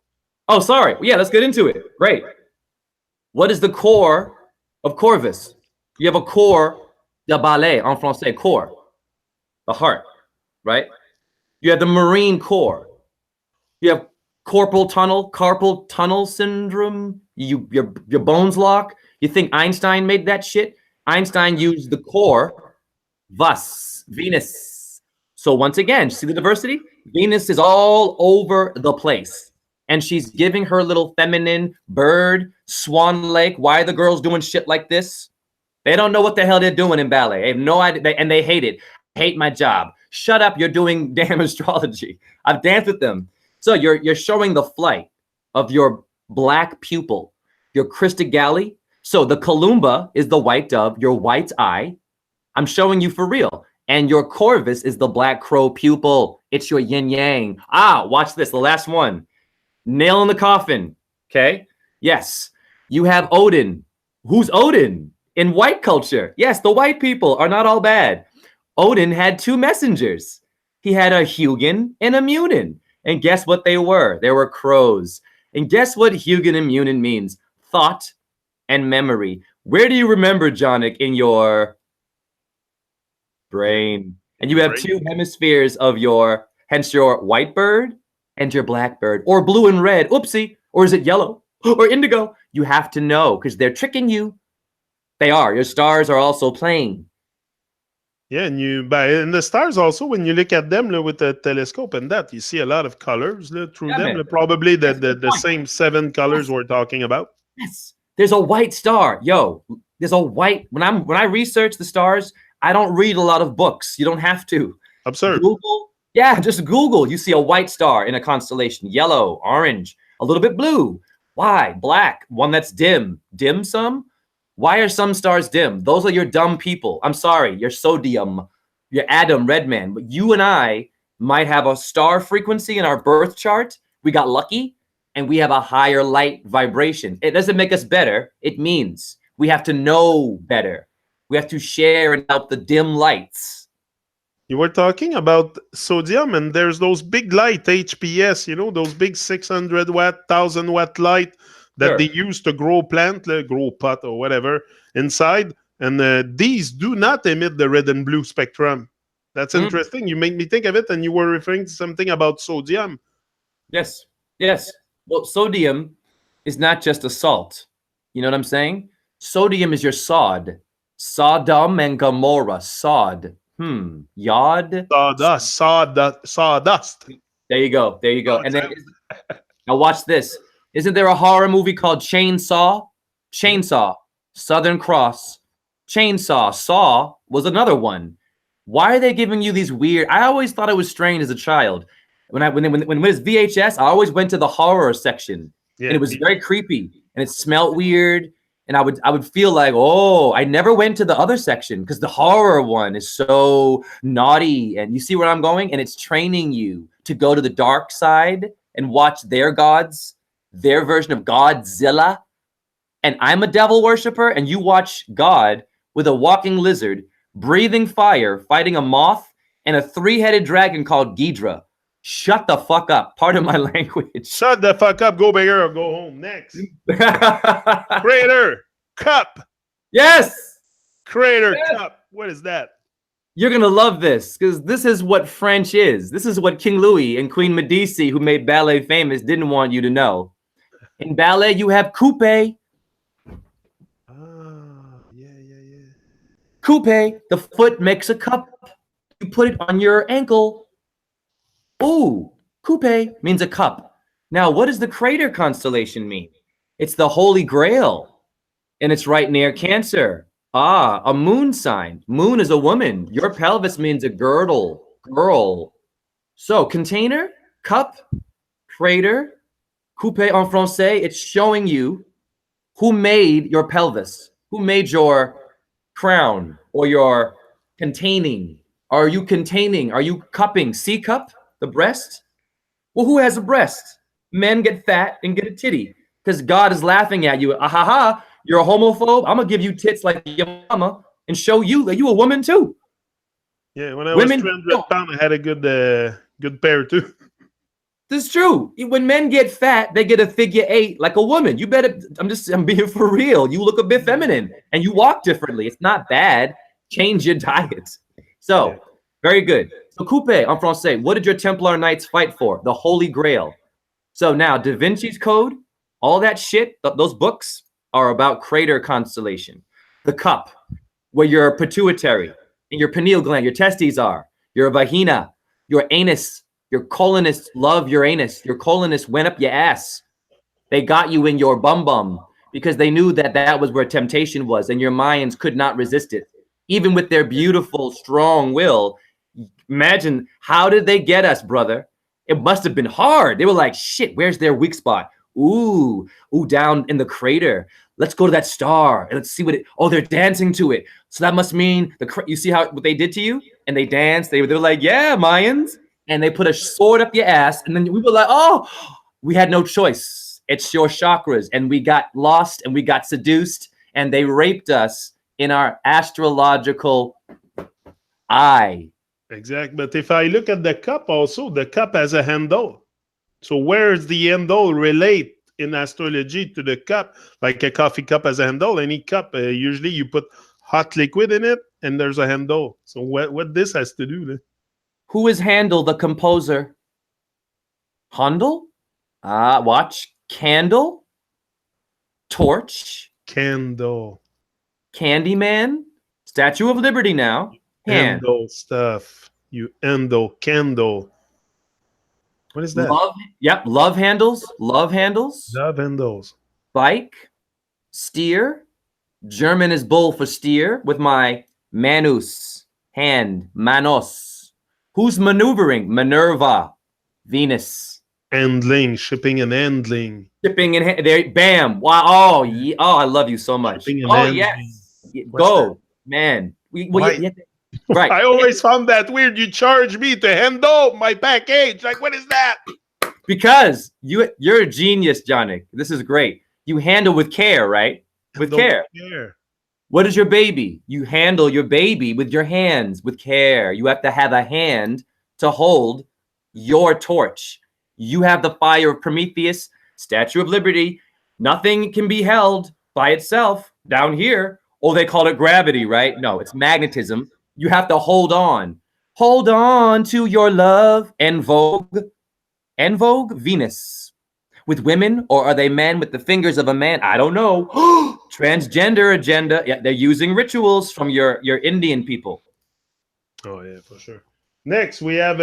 Oh, sorry. Yeah, let's get into it. Great. What is the core of Corvus? You have a corps de ballet, en français, corps, the heart, right? You have the Marine Corps. You have carpal tunnel syndrome. Your bones lock. You think Einstein made that shit? Einstein used the core, Venus. So once again, see the diversity? Venus is all over the place. And she's giving her little feminine bird, Swan Lake. Why are the girls doing shit like this? They don't know what the hell they're doing in ballet. They have no idea, and they hate it. I hate my job. Shut up, you're doing damn astrology. I've danced with them. So you're showing the flight of your black pupil, your Christa Galley. So the Columba is the white dove, your white eye. I'm showing you for real. And your Corvus is the black crow pupil. It's your yin yang. Ah, watch this, the last one. Nail in the coffin, okay? Yes, you have Odin. Who's Odin? In white culture, yes, the white people are not all bad. Odin had two messengers. He had a Hugin and a Munin. And guess what they were? They were crows. And guess what Hugin and Munin means? Thought and memory. Where do you remember, Jonic, in your brain? And you have two hemispheres of your, hence your white bird and your black bird, or blue and red. Oopsie. Or is it yellow or indigo? You have to know because they're tricking you. They are. Your stars are also playing. Yeah, and the stars also, when you look at them with the telescope and that, you see a lot of colors through them. Man. Probably the same 7 colors we're talking about. Yes. There's a white star. Yo, there's a white. When I research the stars, I don't read a lot of books. You don't have to. Absurd. Google. Yeah, just Google. You see a white star in a constellation. Yellow, orange, a little bit blue. Why? Black. One that's dim. Dim sum? Why are some stars dim? Those are your dumb people. I'm sorry, your sodium, your Adam, Redman. But you and I might have a star frequency in our birth chart. We got lucky and we have a higher light vibration. It doesn't make us better. It means we have to know better. We have to share and help the dim lights. You were talking about sodium, and there's those big light, HPS, those big 600 watt, 1000 watt light that they use to grow plant, grow pot or whatever inside. And these do not emit the red and blue spectrum. That's interesting. You make me think of it, and you were referring to something about sodium. Yes. Yes. Well, sodium is not just a salt. You know what I'm saying? Sodium is your sod. Sodom and Gomorrah. Sod. Yod. Sawdust. There you go. There you go. And then now watch this. Isn't there a horror movie called Chainsaw? Chainsaw. Southern Cross. Chainsaw. Saw was another one. Why are they giving you these weird? I always thought it was strange as a child. When it was VHS, I always went to the horror section, and it was very creepy, and it smelled weird, and I would feel like, oh, I never went to the other section because the horror one is so naughty, and you see where I'm going, and it's training you to go to the dark side and watch their gods, their version of Godzilla, and I'm a devil worshiper, and you watch God with a walking lizard, breathing fire, fighting a moth, and a 3-headed dragon called Ghidra. Shut the fuck up. Pardon my language. Shut the fuck up. Go bigger or go home. Next. Crater. Cup. Yes. Crater cup. What is that? You're going to love this because this is what French is. This is what King Louis and Queen Medici, who made ballet famous, didn't want you to know. In ballet, you have coupe. Yeah. Coupe. The foot makes a cup. You put it on your ankle. Ooh, coupe means a cup. Now, what does the crater constellation mean? It's the Holy Grail, and it's right near Cancer. Ah, a moon sign. Moon is a woman. Your pelvis means a girdle, girl. So, container, cup, crater, coupe en français, it's showing you who made your pelvis, who made your crown or your containing. Are you containing? Are you cupping? C cup? The breast? Well, who has a breast? Men get fat and get a titty because God is laughing at you. Ahaha, you're a homophobe. I'm going to give you tits like your mama and show you that you a woman too. Yeah, when I was 300 pounds, I had a good pair too. This is true. When men get fat, they get a figure 8 like a woman. You better, I'm being for real. You look a bit feminine and you walk differently. It's not bad. Change your diet. So, very good. So, coupe en français, what did your Templar Knights fight for? The Holy Grail. So now, Da Vinci's Code, all that shit, those books are about crater constellation. The cup, where your pituitary and your pineal gland, your testes are, your vagina, your anus, your colonists love your anus. Your colonists went up your ass. They got you in your bum bum. because they knew that that was where temptation was, and your Mayans could not resist it, even with their beautiful, strong will. Imagine, how did they get us, brother? It must have been hard. They were like, shit, where's their weak spot? Ooh, down in the crater. Let's go to that star and let's see what it. Oh, they're dancing to it. So that must mean you see what they did to you? And they danced. They were like, yeah, Mayans. And they put a sword up your ass. And then we were like, oh, we had no choice. It's your chakras. And we got lost and we got seduced. And they raped us in our astrological eye. Exact. But if I look at the cup also, the cup has a handle. So where's the handle relate in astrology to the cup? Like a coffee cup has a handle. Any cup, usually you put hot liquid in it and there's a handle. So what this has to do? Who is Handel, the composer? Handel? Watch. Candle? Torch? Candle. Candyman? Statue of Liberty now. Hand. Handle stuff. You handle. Candle. What is that? Love. Yep. Love handles. Love handles. Love handles. Bike. Steer. German is bull for steer with my manus. Hand. Manos. Who's maneuvering? Minerva. Venus. Handling. Shipping and handling. Shipping and there. Bam. Wow. Oh, yeah. Oh, I love you so much. Oh, handling. Yes. Go, that? Man. Right. I always found that weird. You charge me to handle my package. Like, what is that? Because you're a genius, Johnny. This is great. You handle with care, right? With care. What is your baby? You handle your baby with your hands, with care. You have to have a hand to hold your torch. You have the fire of Prometheus, Statue of Liberty. Nothing can be held by itself down here. Oh, they call it gravity, right? No, it's magnetism. You have to hold on. Hold on to your love. En vogue, Venus. With women, or are they men with the fingers of a man? I don't know. Transgender agenda. Yeah, they're using rituals from your Indian people. Oh, yeah, for sure. Next, we have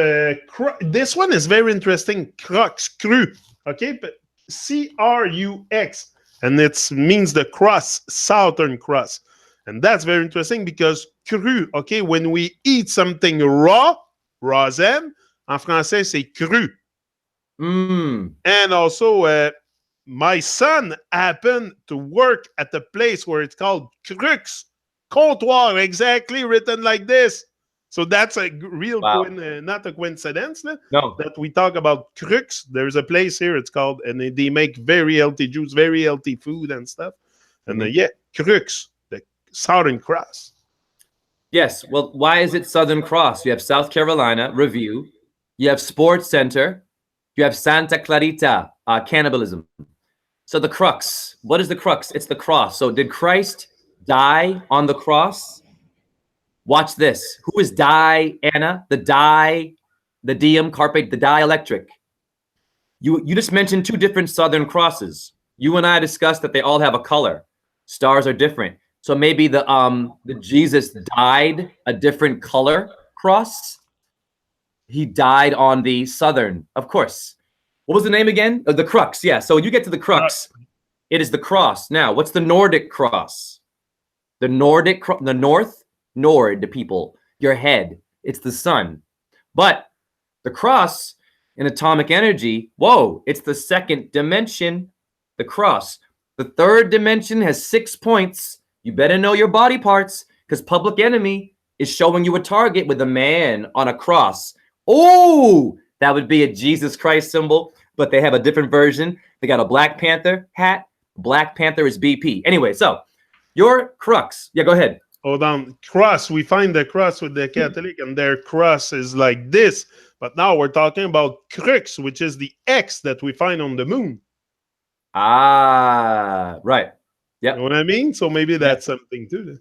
this one is very interesting. Crux, cru. Okay, but C-R-U-X. And it means the cross, Southern Cross. And that's very interesting because cru, okay, when we eat something raw, zen, en français, c'est cru. And also, my son happened to work at a place where it's called Crux, comptoir, exactly written like this. So that's a real, not a coincidence, no, that we talk about Crux. There's a place here, it's called, and they make very healthy juice, very healthy food and stuff. And yeah, Crux, the Southern Cross. Yes. Well, why is it Southern Cross? You have South Carolina, Review. You have Sports Center. You have Santa Clarita, cannibalism. So the crux, what is the crux? It's the cross. So did Christ die on the cross? Watch this. Who is Diana? The diem carpe, the dielectric. You just mentioned two different Southern crosses. You and I discussed that they all have a color. Stars are different. So maybe the Jesus died a different color cross. He died on the Southern, of course. What was the name again? The crux. Yeah. So you get to the crux. It is the cross. Now, what's the Nordic cross? The Nordic, the North, Nord, the people, your head. It's the sun. But the cross in atomic energy, whoa, it's the second dimension, the cross. The third dimension has 6 points. You better know your body parts because Public Enemy is showing you a target with a man on a cross. Oh, that would be a Jesus Christ symbol, but they have a different version. They got a Black Panther hat. Black Panther is BP. Anyway, so your crux. Yeah, go ahead. Hold on. Cross. We find the cross with the Catholic, and their cross is like this. But now we're talking about crux, which is the X that we find on the moon. Ah, right. Yeah. You know what I mean? So maybe that's something too.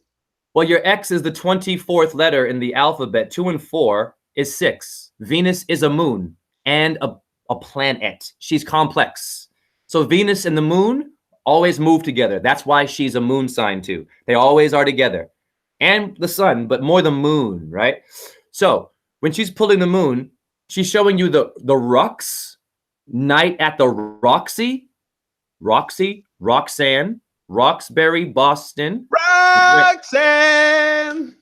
Well, your X is the 24th letter in the alphabet. 2 and 4 is 6. Venus is a moon and a planet. She's complex. So Venus and the moon always move together. That's why she's a moon sign too. They always are together. And the sun, but more the moon, right? So when she's pulling the moon, she's showing you the Rux, night at the Roxy, Roxanne, Roxbury, Boston. Roxanne.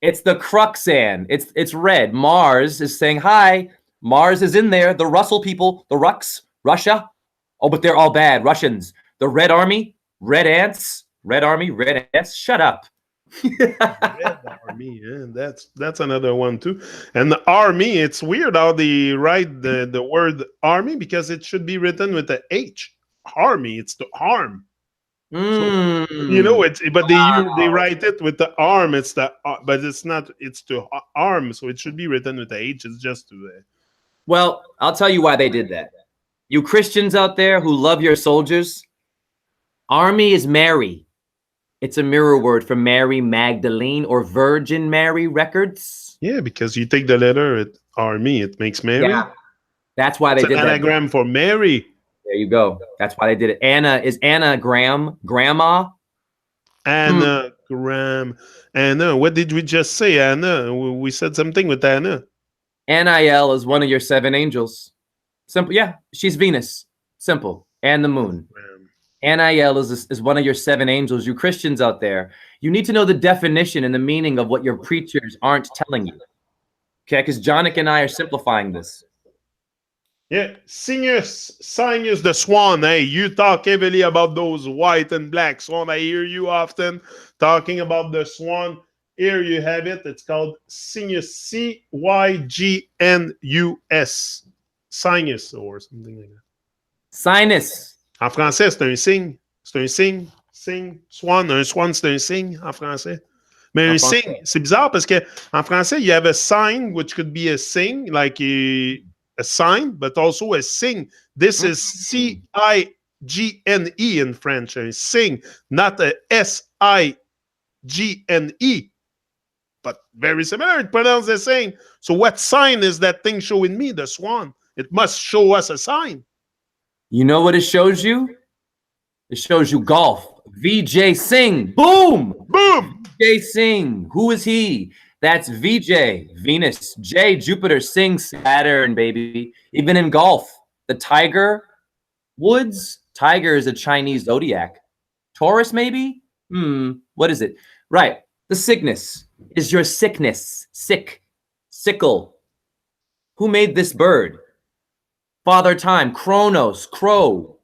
It's the Cruxan. It's red. Mars is saying hi. Mars is in there. The Russell people, the Rux, Russia. Oh, but they're all bad. Russians. The Red Army, Red Ants, Red Army, Red Ants. Shut up. Red Army, yeah, that's another one too. And the army, it's weird how they write the word army because it should be written with the H. Army, it's to harm. So, you know, it's but they write it with the arm. It's the but it's not. It's to arm, so it should be written with the H. It's just to. Well, I'll tell you why they did that. You Christians out there who love your soldiers, army is Mary. It's a mirror word for Mary Magdalene or Virgin Mary Records. Yeah, because you take the letter army, it makes Mary. Yeah, that's why they did that. Anagram for Mary. There you go. That's why they did it. Anna is anagram, grandma. Anagram. Anna. What did we just say, Anna? We said something with Anna. Nil is one of your 7 angels. Simple. Yeah, she's Venus. Simple. And the moon. Nil is one of your 7 angels. You Christians out there, you need to know the definition and the meaning of what your preachers aren't telling you. Okay, because Jonik and I are simplifying this. Yeah, Cygnus the swan. Hey, you talk heavily about those white and black swan. I hear you often talking about the swan. Here you have it. It's called Cygnus, Cygnus, Cygnus or something like that. Sinus. En français, c'est un signe. C'est un signe. Signe. Swan. Un swan, c'est un signe en français. Mais un signe, c'est bizarre parce que en français, you have a sign, which could be a sign, like a sign, but also a sing. This is Cigne in French, a sing, not a Signe, but very similar. It pronounced the same. So what sign is that thing showing me? The swan. It must show us a sign. You know what it shows you? It shows you golf. VJ Singh. Boom! Boom! VJ Singh. Who is he? That's VJ, Venus, J, Jupiter, Sing, Saturn, baby. Even in golf, the Tiger Woods. Tiger is a Chinese zodiac. Taurus, maybe? What is it? Right. The Cygnus is your sickness. Sick. Sickle. Who made this bird? Father Time. Kronos. Crow.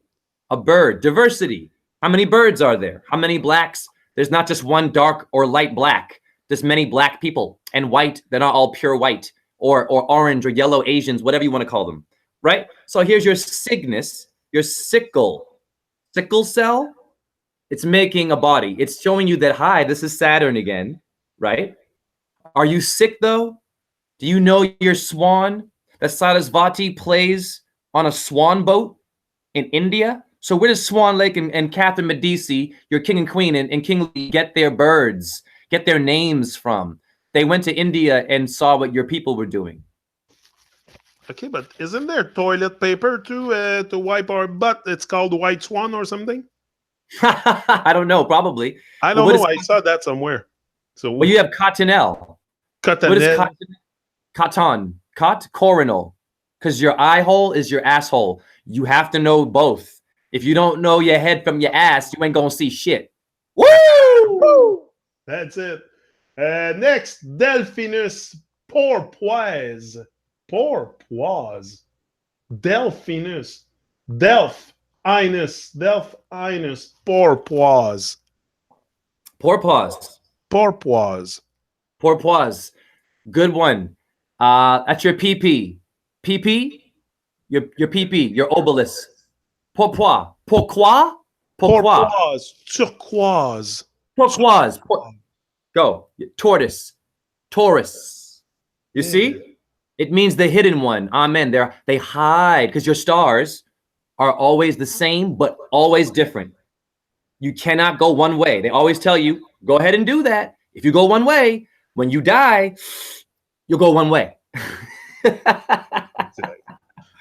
A bird. Diversity. How many birds are there? How many blacks? There's not just one dark or light black. There's many black people and white. They're not all pure white or orange or yellow Asians, whatever you want to call them, right? So here's your Cygnus, your sickle cell. It's making a body. It's showing you that, hi, this is Saturn again, right? Are you sick though? Do you know your swan that Sarasvati plays on a swan boat in India? So where does Swan Lake and Catherine Medici, your king and queen and King Louis, get their birds? Get their names from? They went to India and saw what your people were doing. Okay, but isn't there toilet paper to wipe our butt? It's called White Swan or something? I don't know, probably. I don't know. I saw that somewhere. So well, you have cottonelle. Cottonelle. What is cotton? Coronal. Because your eye hole is your asshole. You have to know both. If you don't know your head from your ass, you ain't gonna see shit. Woo! That's it. Next, Delphinus porpoise. Porpoise. Delphinus. Delphinus. Porpoise. Porpoise. Porpoise. Porpoise. Good one. That's your PP. PP? Your PP, your obelisk. Pourquoi? Pourquoi? Pourquoi? Porpoise. Turquoise. Turquoise. Go. Tortoise. Taurus. You see? It means the hidden one. Amen. They hide because your stars are always the same, but always different. You cannot go one way. They always tell you, go ahead and do that. If you go one way, when you die, you'll go one way.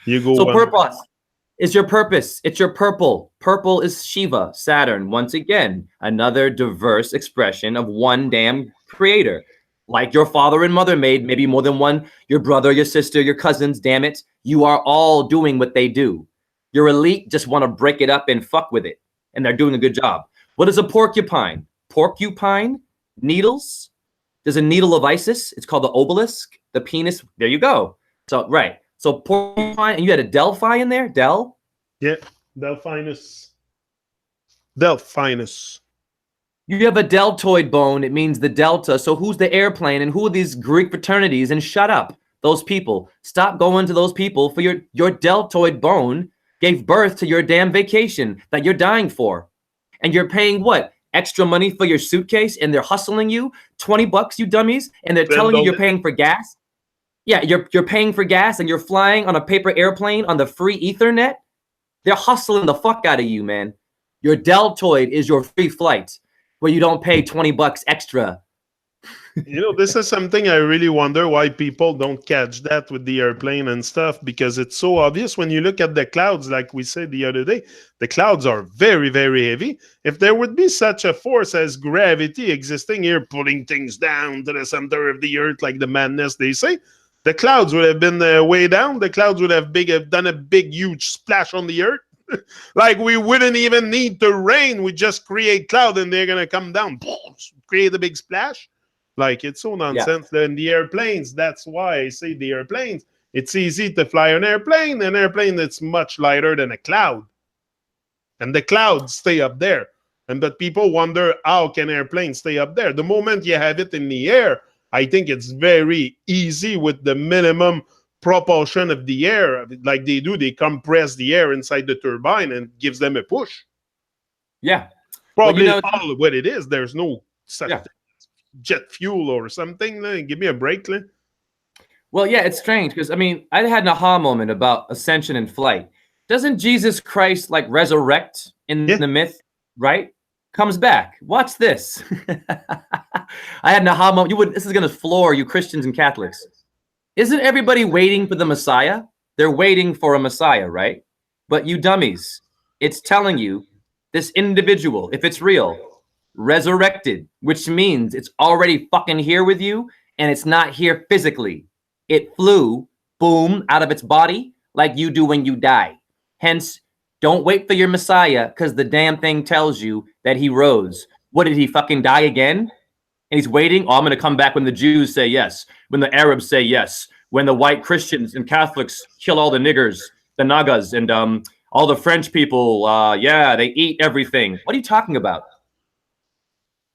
You go. So purpose is your purpose. It's your purple. Purple is Shiva, Saturn. Once again, another diverse expression of one damn creator. Like your father and mother made, maybe more than one, your brother, your sister, your cousins, damn it. You are all doing what they do. Your elite just want to break it up and fuck with it. and they're doing a good job. What is a porcupine? Porcupine, needles. There's a needle of Isis. It's called the obelisk, the penis. There you go. So, right. So porcupine, and you had a Delphi in there? Del? Yeah, Delphinus. Delphinus. You have a deltoid bone. It means the delta. So who's the airplane and who are these Greek fraternities? And shut up, those people. Stop going to those people for your deltoid bone gave birth to your damn vacation that you're dying for. And you're paying what? Extra money for your suitcase, and they're hustling you $20, you dummies, and they're telling you you're paying for gas. Yeah, you're paying for gas, and you're flying on a paper airplane on the free Ethernet. They're hustling the fuck out of you, man. Your deltoid is your free flight, where you don't pay $20 extra. You know, this is something I really wonder why people don't catch that with the airplane and stuff, because it's so obvious when you look at the clouds, like we said the other day, the clouds are very, very heavy. If there would be such a force as gravity existing here, pulling things down to the center of the earth, like the madness they say, the clouds would have been way down. The clouds would have done a big, huge splash on the earth. Like we wouldn't even need to rain. We just create cloud and they're going to come down, create a big splash. Like, it's so nonsense. Yeah. Then the airplanes, that's why I say the airplanes. It's easy to fly an airplane that's much lighter than a cloud. And the clouds stay up there. But people wonder, how can airplanes stay up there? The moment you have it in the air, I think it's very easy with the minimum propulsion of the air. Like they do, they compress the air inside the turbine and gives them a push. Yeah. Probably all what it is. There's no such thing. Jet fuel or something. Give me a break. Well, yeah, it's strange because, I mean, I had an aha moment about ascension and flight. Doesn't Jesus Christ like resurrect in the myth, right? Comes back. Watch this. I had an aha moment. This is going to floor you Christians and Catholics. Isn't everybody waiting for the Messiah? They're waiting for a Messiah, right? But you dummies, it's telling you this individual, if it's real, resurrected, which means it's already fucking here with you, and it's not here physically. It flew, boom, out of its body like you do when you die. Hence, don't wait for your Messiah, because the damn thing tells you that he rose. What, did he fucking die again? And he's waiting? Oh, I'm going to come back when the Jews say yes, when the Arabs say yes, when the white Christians and Catholics kill all the niggers, the Nagas, and all the French people, they eat everything. What are you talking about?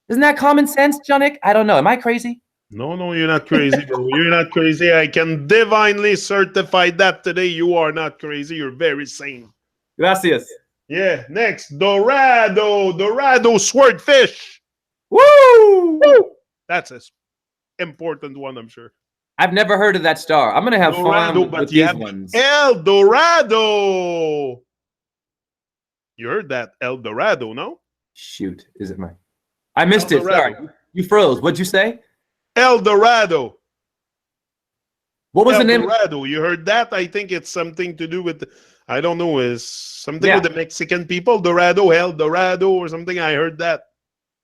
Isn't that common sense, Jonik? I don't know. Am I crazy? No, you're not crazy, bro. You're not crazy. I can divinely certify that today. You are not crazy. You're very sane. Gracias. Yeah, next. Dorado swordfish. Woo! Woo! That's an important one, I'm sure. I've never heard of that star. I'm going to have fun with these ones. El Dorado. You heard that, El Dorado, no? Shoot. Is it mine? I missed it. Sorry. You froze. What'd you say? El Dorado. What was the name? El Dorado. You heard that? I think it's something to do with, I don't know, is something with the Mexican people. Dorado, El Dorado or something. I heard that.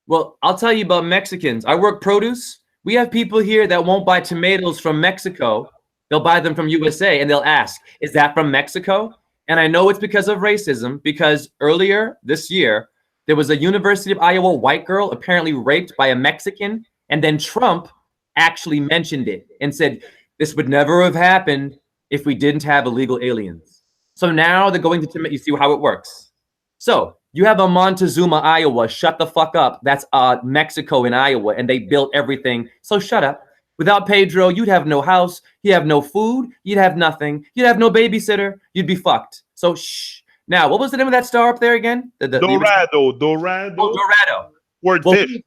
Well, I'll tell you about Mexicans. I work produce. We have people here that won't buy tomatoes from Mexico. They'll buy them from USA, and they'll ask, is that from Mexico? And I know it's because of racism, because earlier this year, there was a University of Iowa white girl apparently raped by a Mexican, and then Trump actually mentioned it and said, this would never have happened if we didn't have illegal aliens. So now they're going to, you see how it works. So you have a Montezuma, Iowa, shut the fuck up. That's Mexico in Iowa, and they built everything. So shut up. Without Pedro, you'd have no house, you'd have no food, you'd have nothing, you'd have no babysitter, you'd be fucked. So shh. Now, what was the name of that star up there again? Dorado. Oh, Dorado. Swordfish.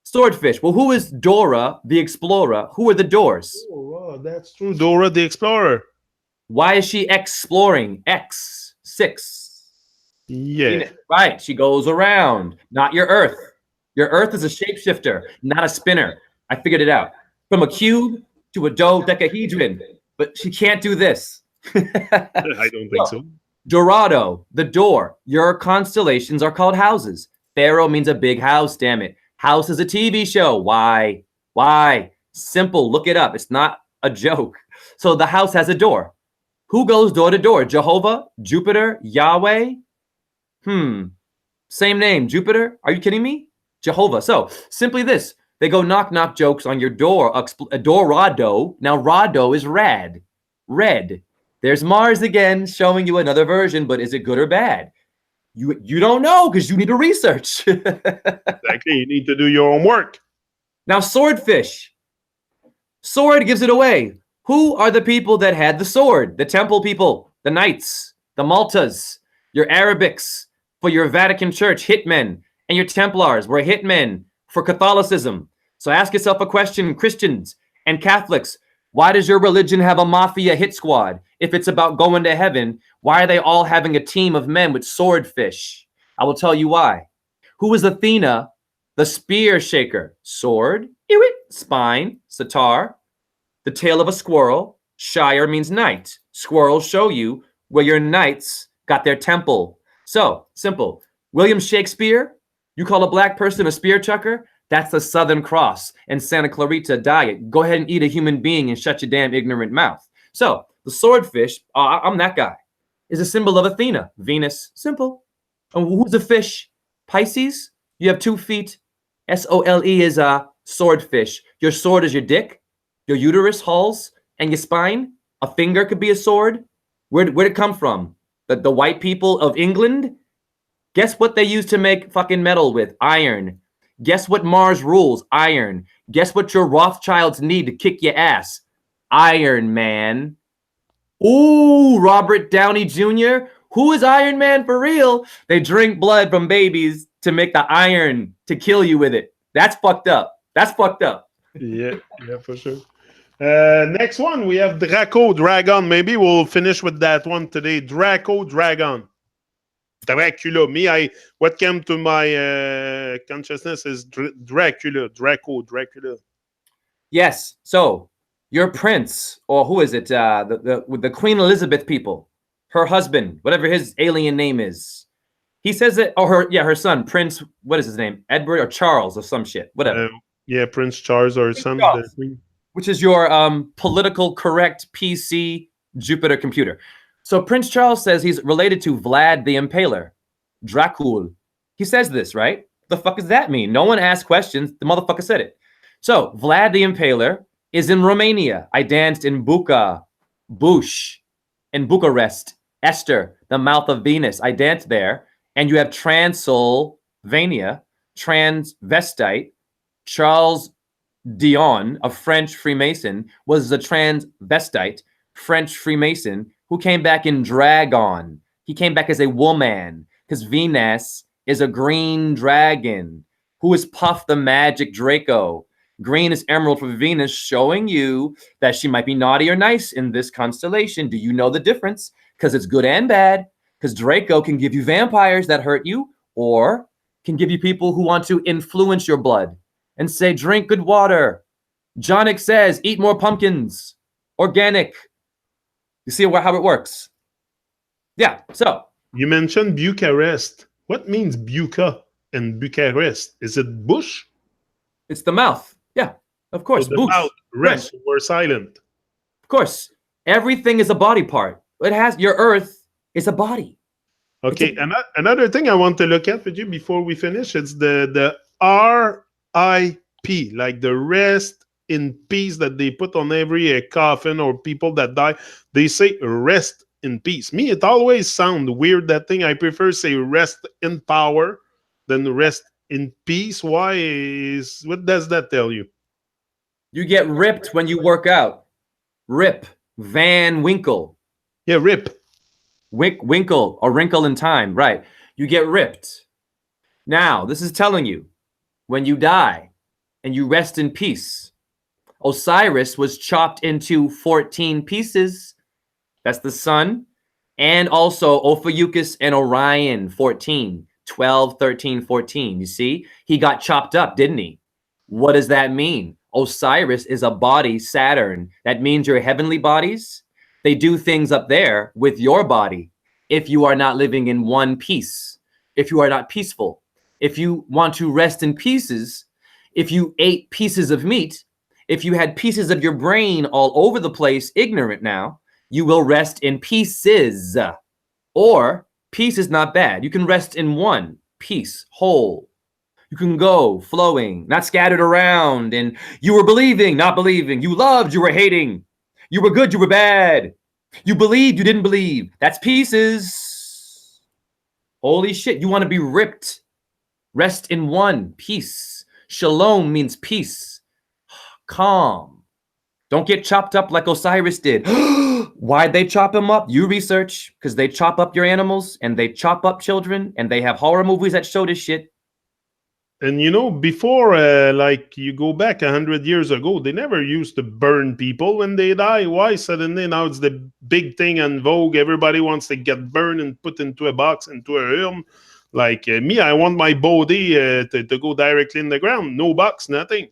Swordfish. Well, who is Dora the Explorer? Who are the Doors? Oh, that's true. Dora the Explorer. Why is she exploring? X6. Yeah. Right. She goes around. Not your Earth. Your Earth is a shapeshifter, not a spinner. I figured it out. From a cube to a dodecahedron. But she can't do this. I don't think so. Dorado, the door. Your constellations are called houses. Pharaoh means a big house, damn it. House is a TV show. Why? Simple. Look it up. It's not a joke. So the house has a door. Who goes door to door? Jehovah? Jupiter? Yahweh? Same name, Jupiter. Are you kidding me? Jehovah. So simply this. They go knock knock jokes on your door. Adorado. Now rado is rad. Red. There's Mars again showing you another version, but is it good or bad? You don't know because you need to research. Exactly. You need to do your homework. Now, swordfish. Sword gives it away. Who are the people that had the sword? The temple people, the knights, the Maltas, your Arabics for your Vatican Church, hitmen, and your Templars were hitmen for Catholicism. So ask yourself a question, Christians and Catholics. Why does your religion have a mafia hit squad? If it's about going to heaven, why are they all having a team of men with swordfish? I will tell you why. Who was Athena, the spear shaker? Sword, spine, sitar, the tail of a squirrel. Shire means knight. Squirrels show you where your knights got their temple. So, simple. William Shakespeare, you call a black person a spear chucker? That's the Southern Cross and Santa Clarita diet. Go ahead and eat a human being and shut your damn ignorant mouth. So the swordfish, I'm that guy, is a symbol of Athena, Venus. Simple. And who's the fish? Pisces. You have 2 feet. S-O-L-E is a swordfish. Your sword is your dick, your uterus, halls, and your spine. A finger could be a sword. Where'd it come from? The white people of England? Guess what they used to make fucking metal with? Iron. Guess what Mars rules? Iron. Guess what your Rothschilds need to kick your ass? Iron Man. Ooh, Robert Downey Jr. Who is Iron Man for real? They drink blood from babies to make the iron to kill you with it. That's fucked up. That's fucked up. Yeah, for sure. Next one, we have Draco, Dragon. Maybe we'll finish with that one today. Draco, Dragon. Dracula. What came to my consciousness is Dracula, Draco, Dracula. Yes. So your prince, or who is it? The Queen Elizabeth people, her husband, whatever his alien name is. He says it, or her son, Prince. What is his name? Edward or Charles or some shit, whatever. Prince Charles or son of the Queen. Which is your political correct PC Jupiter computer. So Prince Charles says he's related to Vlad the Impaler, Dracul. He says this, right? The fuck does that mean? No one asked questions. The motherfucker said it. So Vlad the Impaler is in Romania. I danced in Bush, in Bucharest, Esther, the mouth of Venus. I danced there. And you have Transylvania, transvestite. Charles Dion, a French Freemason, was a transvestite French Freemason who came back in dragon. He came back as a woman because Venus is a green dragon who is Puff the Magic Draco. Green is emerald for Venus, showing you that she might be naughty or nice in this constellation. Do you know the difference? Because it's good and bad. Because Draco can give you vampires that hurt you, or can give you people who want to influence your blood and say, drink good water. Jonic says, eat more pumpkins. Organic. You see how it works? Yeah, so. You mentioned Bucharest. What means Buca in Bucharest? Is it bush? It's the mouth. Yeah, of course. So the mouth, rest, we're silent. Of course. Everything is a body part. It has your earth. It's a body. Okay, another thing I want to look at with you before we finish, it's the R.I.P., like the rest in peace that they put on every coffin or people that die. They say rest in peace. Me, it always sounds weird, that thing. I prefer say rest in power than rest in peace. What does that tell you? You get ripped when you work out. Rip. Van Winkle. Yeah, rip. Winkle, or wrinkle in time, right? You get ripped. Now, this is telling you, when you die and you rest in peace, Osiris was chopped into 14 pieces. That's the sun. And also Ophiuchus and Orion, 14, 12, 13, 14. You see? He got chopped up, didn't he? What does that mean? Osiris is a body, Saturn. That means your heavenly bodies, they do things up there with your body if you are not living in one piece, if you are not peaceful. If you want to rest in pieces, if you ate pieces of meat, if you had pieces of your brain all over the place, ignorant now, you will rest in pieces. Or peace is not bad. You can rest in one. peace, whole. You can go flowing, not scattered around. And you were believing, not believing. You loved, you were hating. You were good, you were bad. You believed, you didn't believe. That's pieces. Holy shit, you want to be ripped. Rest in one, peace. Shalom means peace. Calm. Don't get chopped up like Osiris did. Why'd they chop him up? You research, because they chop up your animals and they chop up children and they have horror movies that show this shit. And you know, before, like you go back 100 years ago, they never used to burn people when they die. Why suddenly now it's the big thing on Vogue? Everybody wants to get burned and put into a box, into a urn. Like me, I want my body to go directly in the ground. No box, nothing.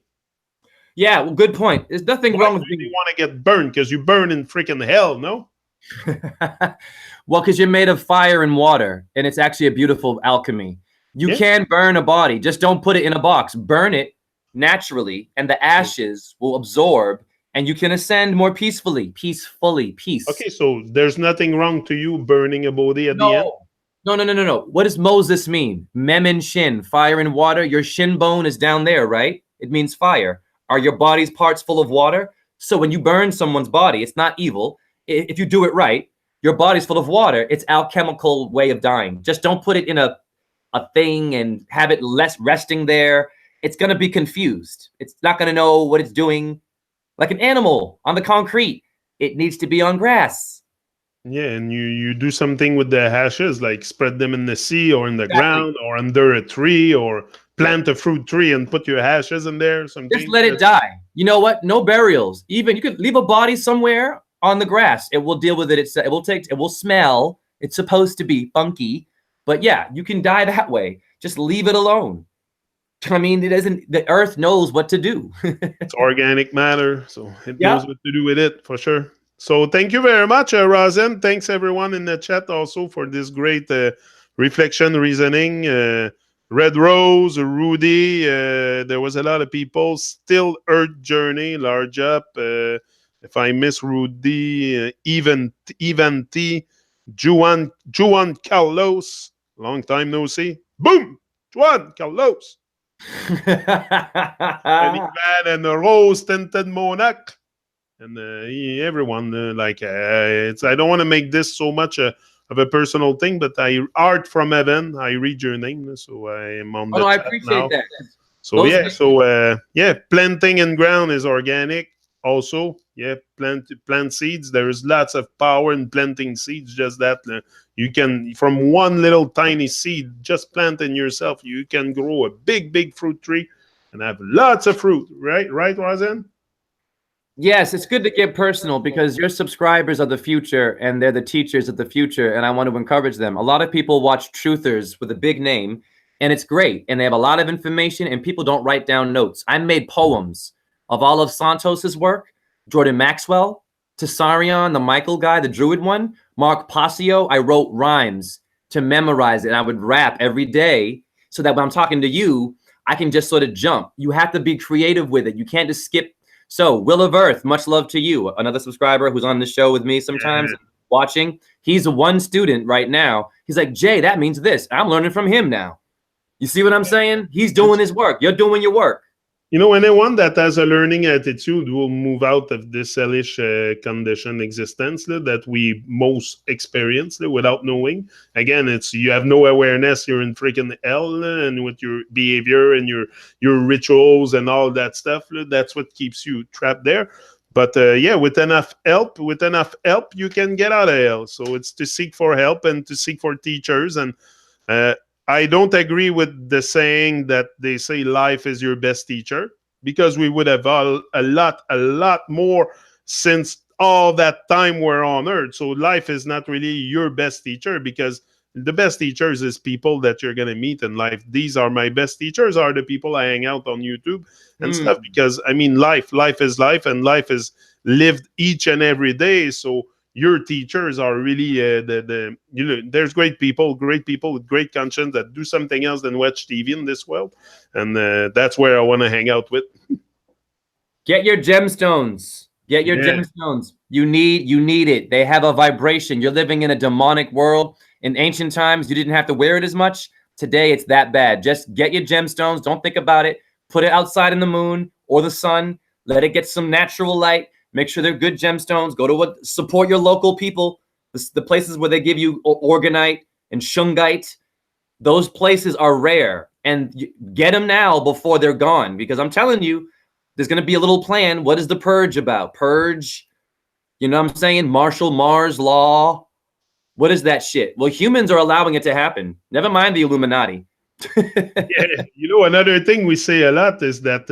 Yeah, well, good point. There's nothing Why wrong with do being... you want to get burned? Because you burn in freaking hell, no? Well, because you're made of fire and water, and it's actually a beautiful alchemy. You can burn a body, just don't put it in a box. Burn it naturally, and the ashes will absorb, and you can ascend more peacefully. Peace. Okay, so there's nothing wrong to you burning a body at the end? No. What does Moses mean? Mem and shin, fire and water. Your shin bone is down there, right? It means fire. Are your body's parts full of water? So when you burn someone's body, it's not evil. If you do it right, your body's full of water. It's alchemical way of dying. Just don't put it in a thing and have it less resting there. It's going to be confused. It's not going to know what it's doing. Like an animal on the concrete, it needs to be on grass. Yeah, and you do something with the ashes, like spread them in the sea or in the ground or under a tree, or plant a fruit tree and put your ashes in there. Something. Just let it die. You know what? No burials. Even you could leave a body somewhere on the grass. It will deal with it. It will smell. It's supposed to be funky. But yeah, you can die that way. Just leave it alone. I mean, it isn't. The earth knows what to do. It's organic matter, so it knows what to do with it for sure. So thank you very much, Razen. Thanks everyone in the chat also for this great reflection, reasoning. Red Rose, Rudy. There was a lot of people. Still Earth Journey, large up. If I miss Rudy, even T, Juan Carlos. Long time no see. Boom! Juan Carlos. And a rose tinted Monac. And everyone, it's. I don't want to make this so much of a personal thing, but Art from Heaven. I read your name, so I am on the chat I appreciate now. that. So planting in ground is organic. Also, plant seeds. There is lots of power in planting seeds. Just that you can, from one little tiny seed, just planting yourself, you can grow a big fruit tree and have lots of fruit. Right, Razen? Yes, it's good to get personal because your subscribers are the future and they're the teachers of the future, and I want to encourage them. A lot of people watch truthers with a big name, and it's great, and they have a lot of information, and people don't write down notes. I made poems of all of Santos's work, Jordan Maxwell, Tessarion, the Michael guy, the Druid one, Mark Passio. I wrote rhymes to memorize it. I would rap every day so that when I'm talking to you, I can just sort of jump. You have to be creative with it. You can't just skip. So Will of Earth, much love to you. Another subscriber who's on the show with me sometimes watching. He's one student right now. He's like, Jay, that means this. I'm learning from him now. You see what I'm saying? He's doing his work. You're doing your work. You know, anyone that has a learning attitude will move out of this hellish condition existence that we most experience without knowing. Again, it's you have no awareness. You're in freaking hell, and with your behavior and your rituals and all that stuff, that's what keeps you trapped there. But with enough help, you can get out of hell. So it's to seek for help and to seek for teachers. And I don't agree with the saying that they say life is your best teacher, because we would have a lot more since all that time we're on Earth. So life is not really your best teacher, because the best teachers is people that you're going to meet in life. These are my best teachers, are the people I hang out on YouTube and stuff, because I mean, life is life, and life is lived each and every day. So your teachers are really there's great people with great conscience that do something else than watch TV in this world, and that's where I want to hang out with. Get your gemstones. Get your gemstones. You need it. They have a vibration. You're living in a demonic world. In ancient times, you didn't have to wear it as much. Today, it's that bad. Just get your gemstones. Don't think about it. Put it outside in the moon or the sun. Let it get some natural light. Make sure they're good gemstones. Go to support your local people. The places where they give you organite and shungite. Those places are rare. And get them now before they're gone. Because I'm telling you, there's going to be a little plan. What is the purge about? Purge, you know what I'm saying? Martial Mars law. What is that shit? Well, humans are allowing it to happen. Never mind the Illuminati. Yeah, you know, another thing we say a lot is that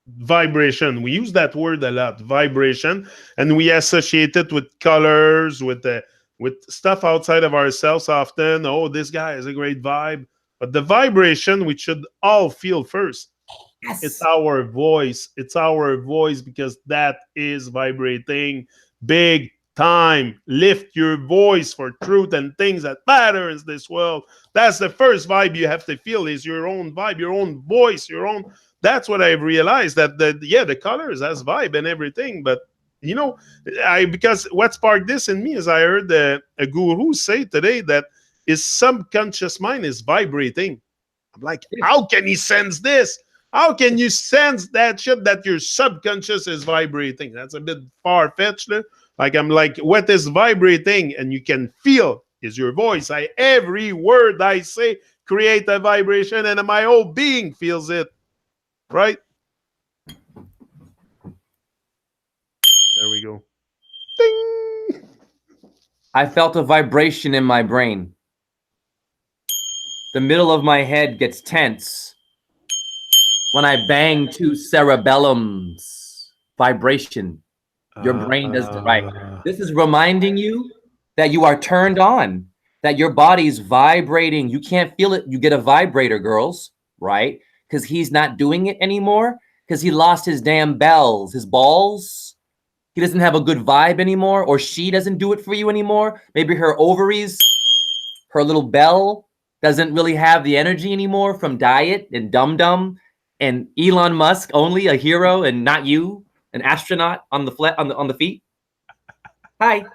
vibration. We use that word a lot, vibration, and we associate it with colors, with stuff outside of ourselves often. Oh, this guy has a great vibe. But the vibration we should all feel first. Yes. It's our voice. It's our voice because that is vibrating big time. Lift your voice for truth and things that matter in this world. That's the first vibe you have to feel is your own vibe, your own voice, your own. That's what I've realized that the colors has vibe and everything, but you know, because what sparked this in me is I heard a guru say today that his subconscious mind is vibrating. I'm like, how can he sense this? How can you sense that shit that your subconscious is vibrating? That's a bit far-fetched. Like, I'm like, what is vibrating? And you can feel is your voice. Every word I say create a vibration, and my whole being feels it. Right? There we go. Ding! I felt a vibration in my brain. The middle of my head gets tense when I bang two cerebellums. Vibration. Your brain does the right. This is reminding you that you are turned on, that your body's vibrating. You can't feel it. You get a vibrator, girls, right? Because he's not doing it anymore because he lost his damn bells, his balls. He doesn't have a good vibe anymore, or she doesn't do it for you anymore. Maybe her ovaries, her little bell doesn't really have the energy anymore from diet and dum-dum and Elon Musk, only a hero and not you, an astronaut on the feet. Hi.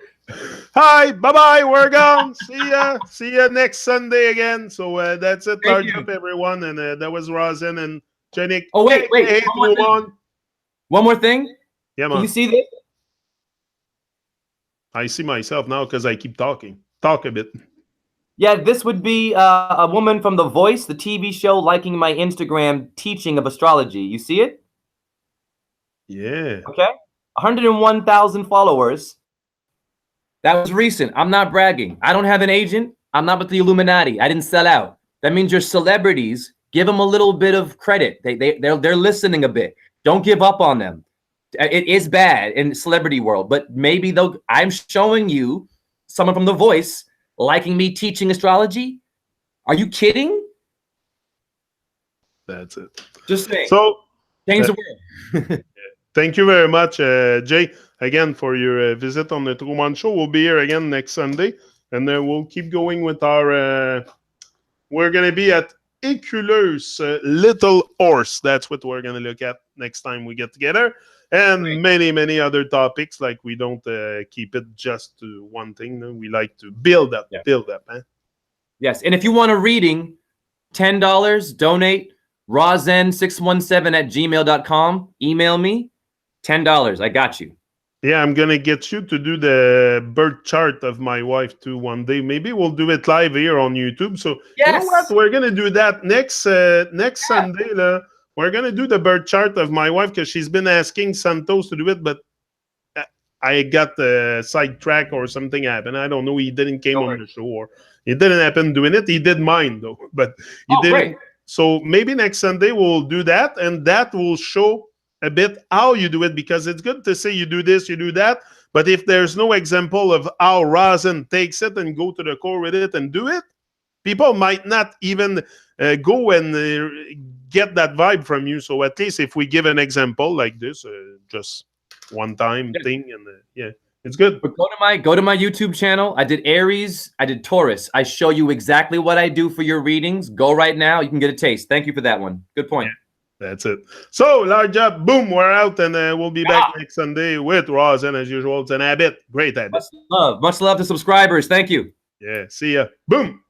Hi, bye-bye, we're gone. See ya next Sunday again. So that's it, large up everyone, and that was Rosin and Jenik. Oh, wait. Hey, One more thing. Yeah, man. Can you see this? I see myself now because I keep talking. Talk a bit. Yeah, this would be a woman from The Voice, the TV show, liking my Instagram teaching of astrology. You see it? Yeah. Okay. 101,000 followers. That was recent. I'm not bragging. I don't have an agent. I'm not with the Illuminati. I didn't sell out. That means your celebrities, give them a little bit of credit. They're listening a bit. Don't give up on them. It is bad in celebrity world, but maybe I'm showing you someone from The Voice liking me teaching astrology. Are you kidding? That's it. Just saying. So change the world. Thank you very much, Jay, again for your visit on the TRU-MON show. We'll be here again next Sunday, and we'll keep going with our. We're going to be at Eculeus, Little Horse. That's what we're going to look at next time we get together. And many other topics. Like, we don't keep it just to one thing. No? We like to build up. Man. Yes, and if you want a reading, $10, donate, rawzen617@gmail.com. Email me, $10. I got you. Yeah, I'm going to get you to do the birth chart of my wife too one day. Maybe we'll do it live here on YouTube. So you know what? We're going to do that next Sunday. We're going to do the birth chart of my wife because she's been asking Santos to do it, but I got sidetracked or something happened. I don't know. He didn't came on the show, or it didn't happen doing it. He did mine though, but he didn't. Great. So maybe next Sunday we'll do that, and that will show a bit how you do it, because it's good to say you do this, you do that, but if there's no example of how Rosin takes it and go to the core with it and do it, people might not even go and get that vibe from you. So at least if we give an example like this, just one time thing, and it's good. But go to my YouTube channel. I did Aries, I did Taurus. I show you exactly what I do for your readings. Go right now. You can get a taste. Thank you for that one. Good point. Yeah. That's it. So, large up, boom, we're out, and we'll be back next Sunday with Rosin as usual. It's an habit. Great habit. Much love to subscribers. Thank you. Yeah, see ya. Boom.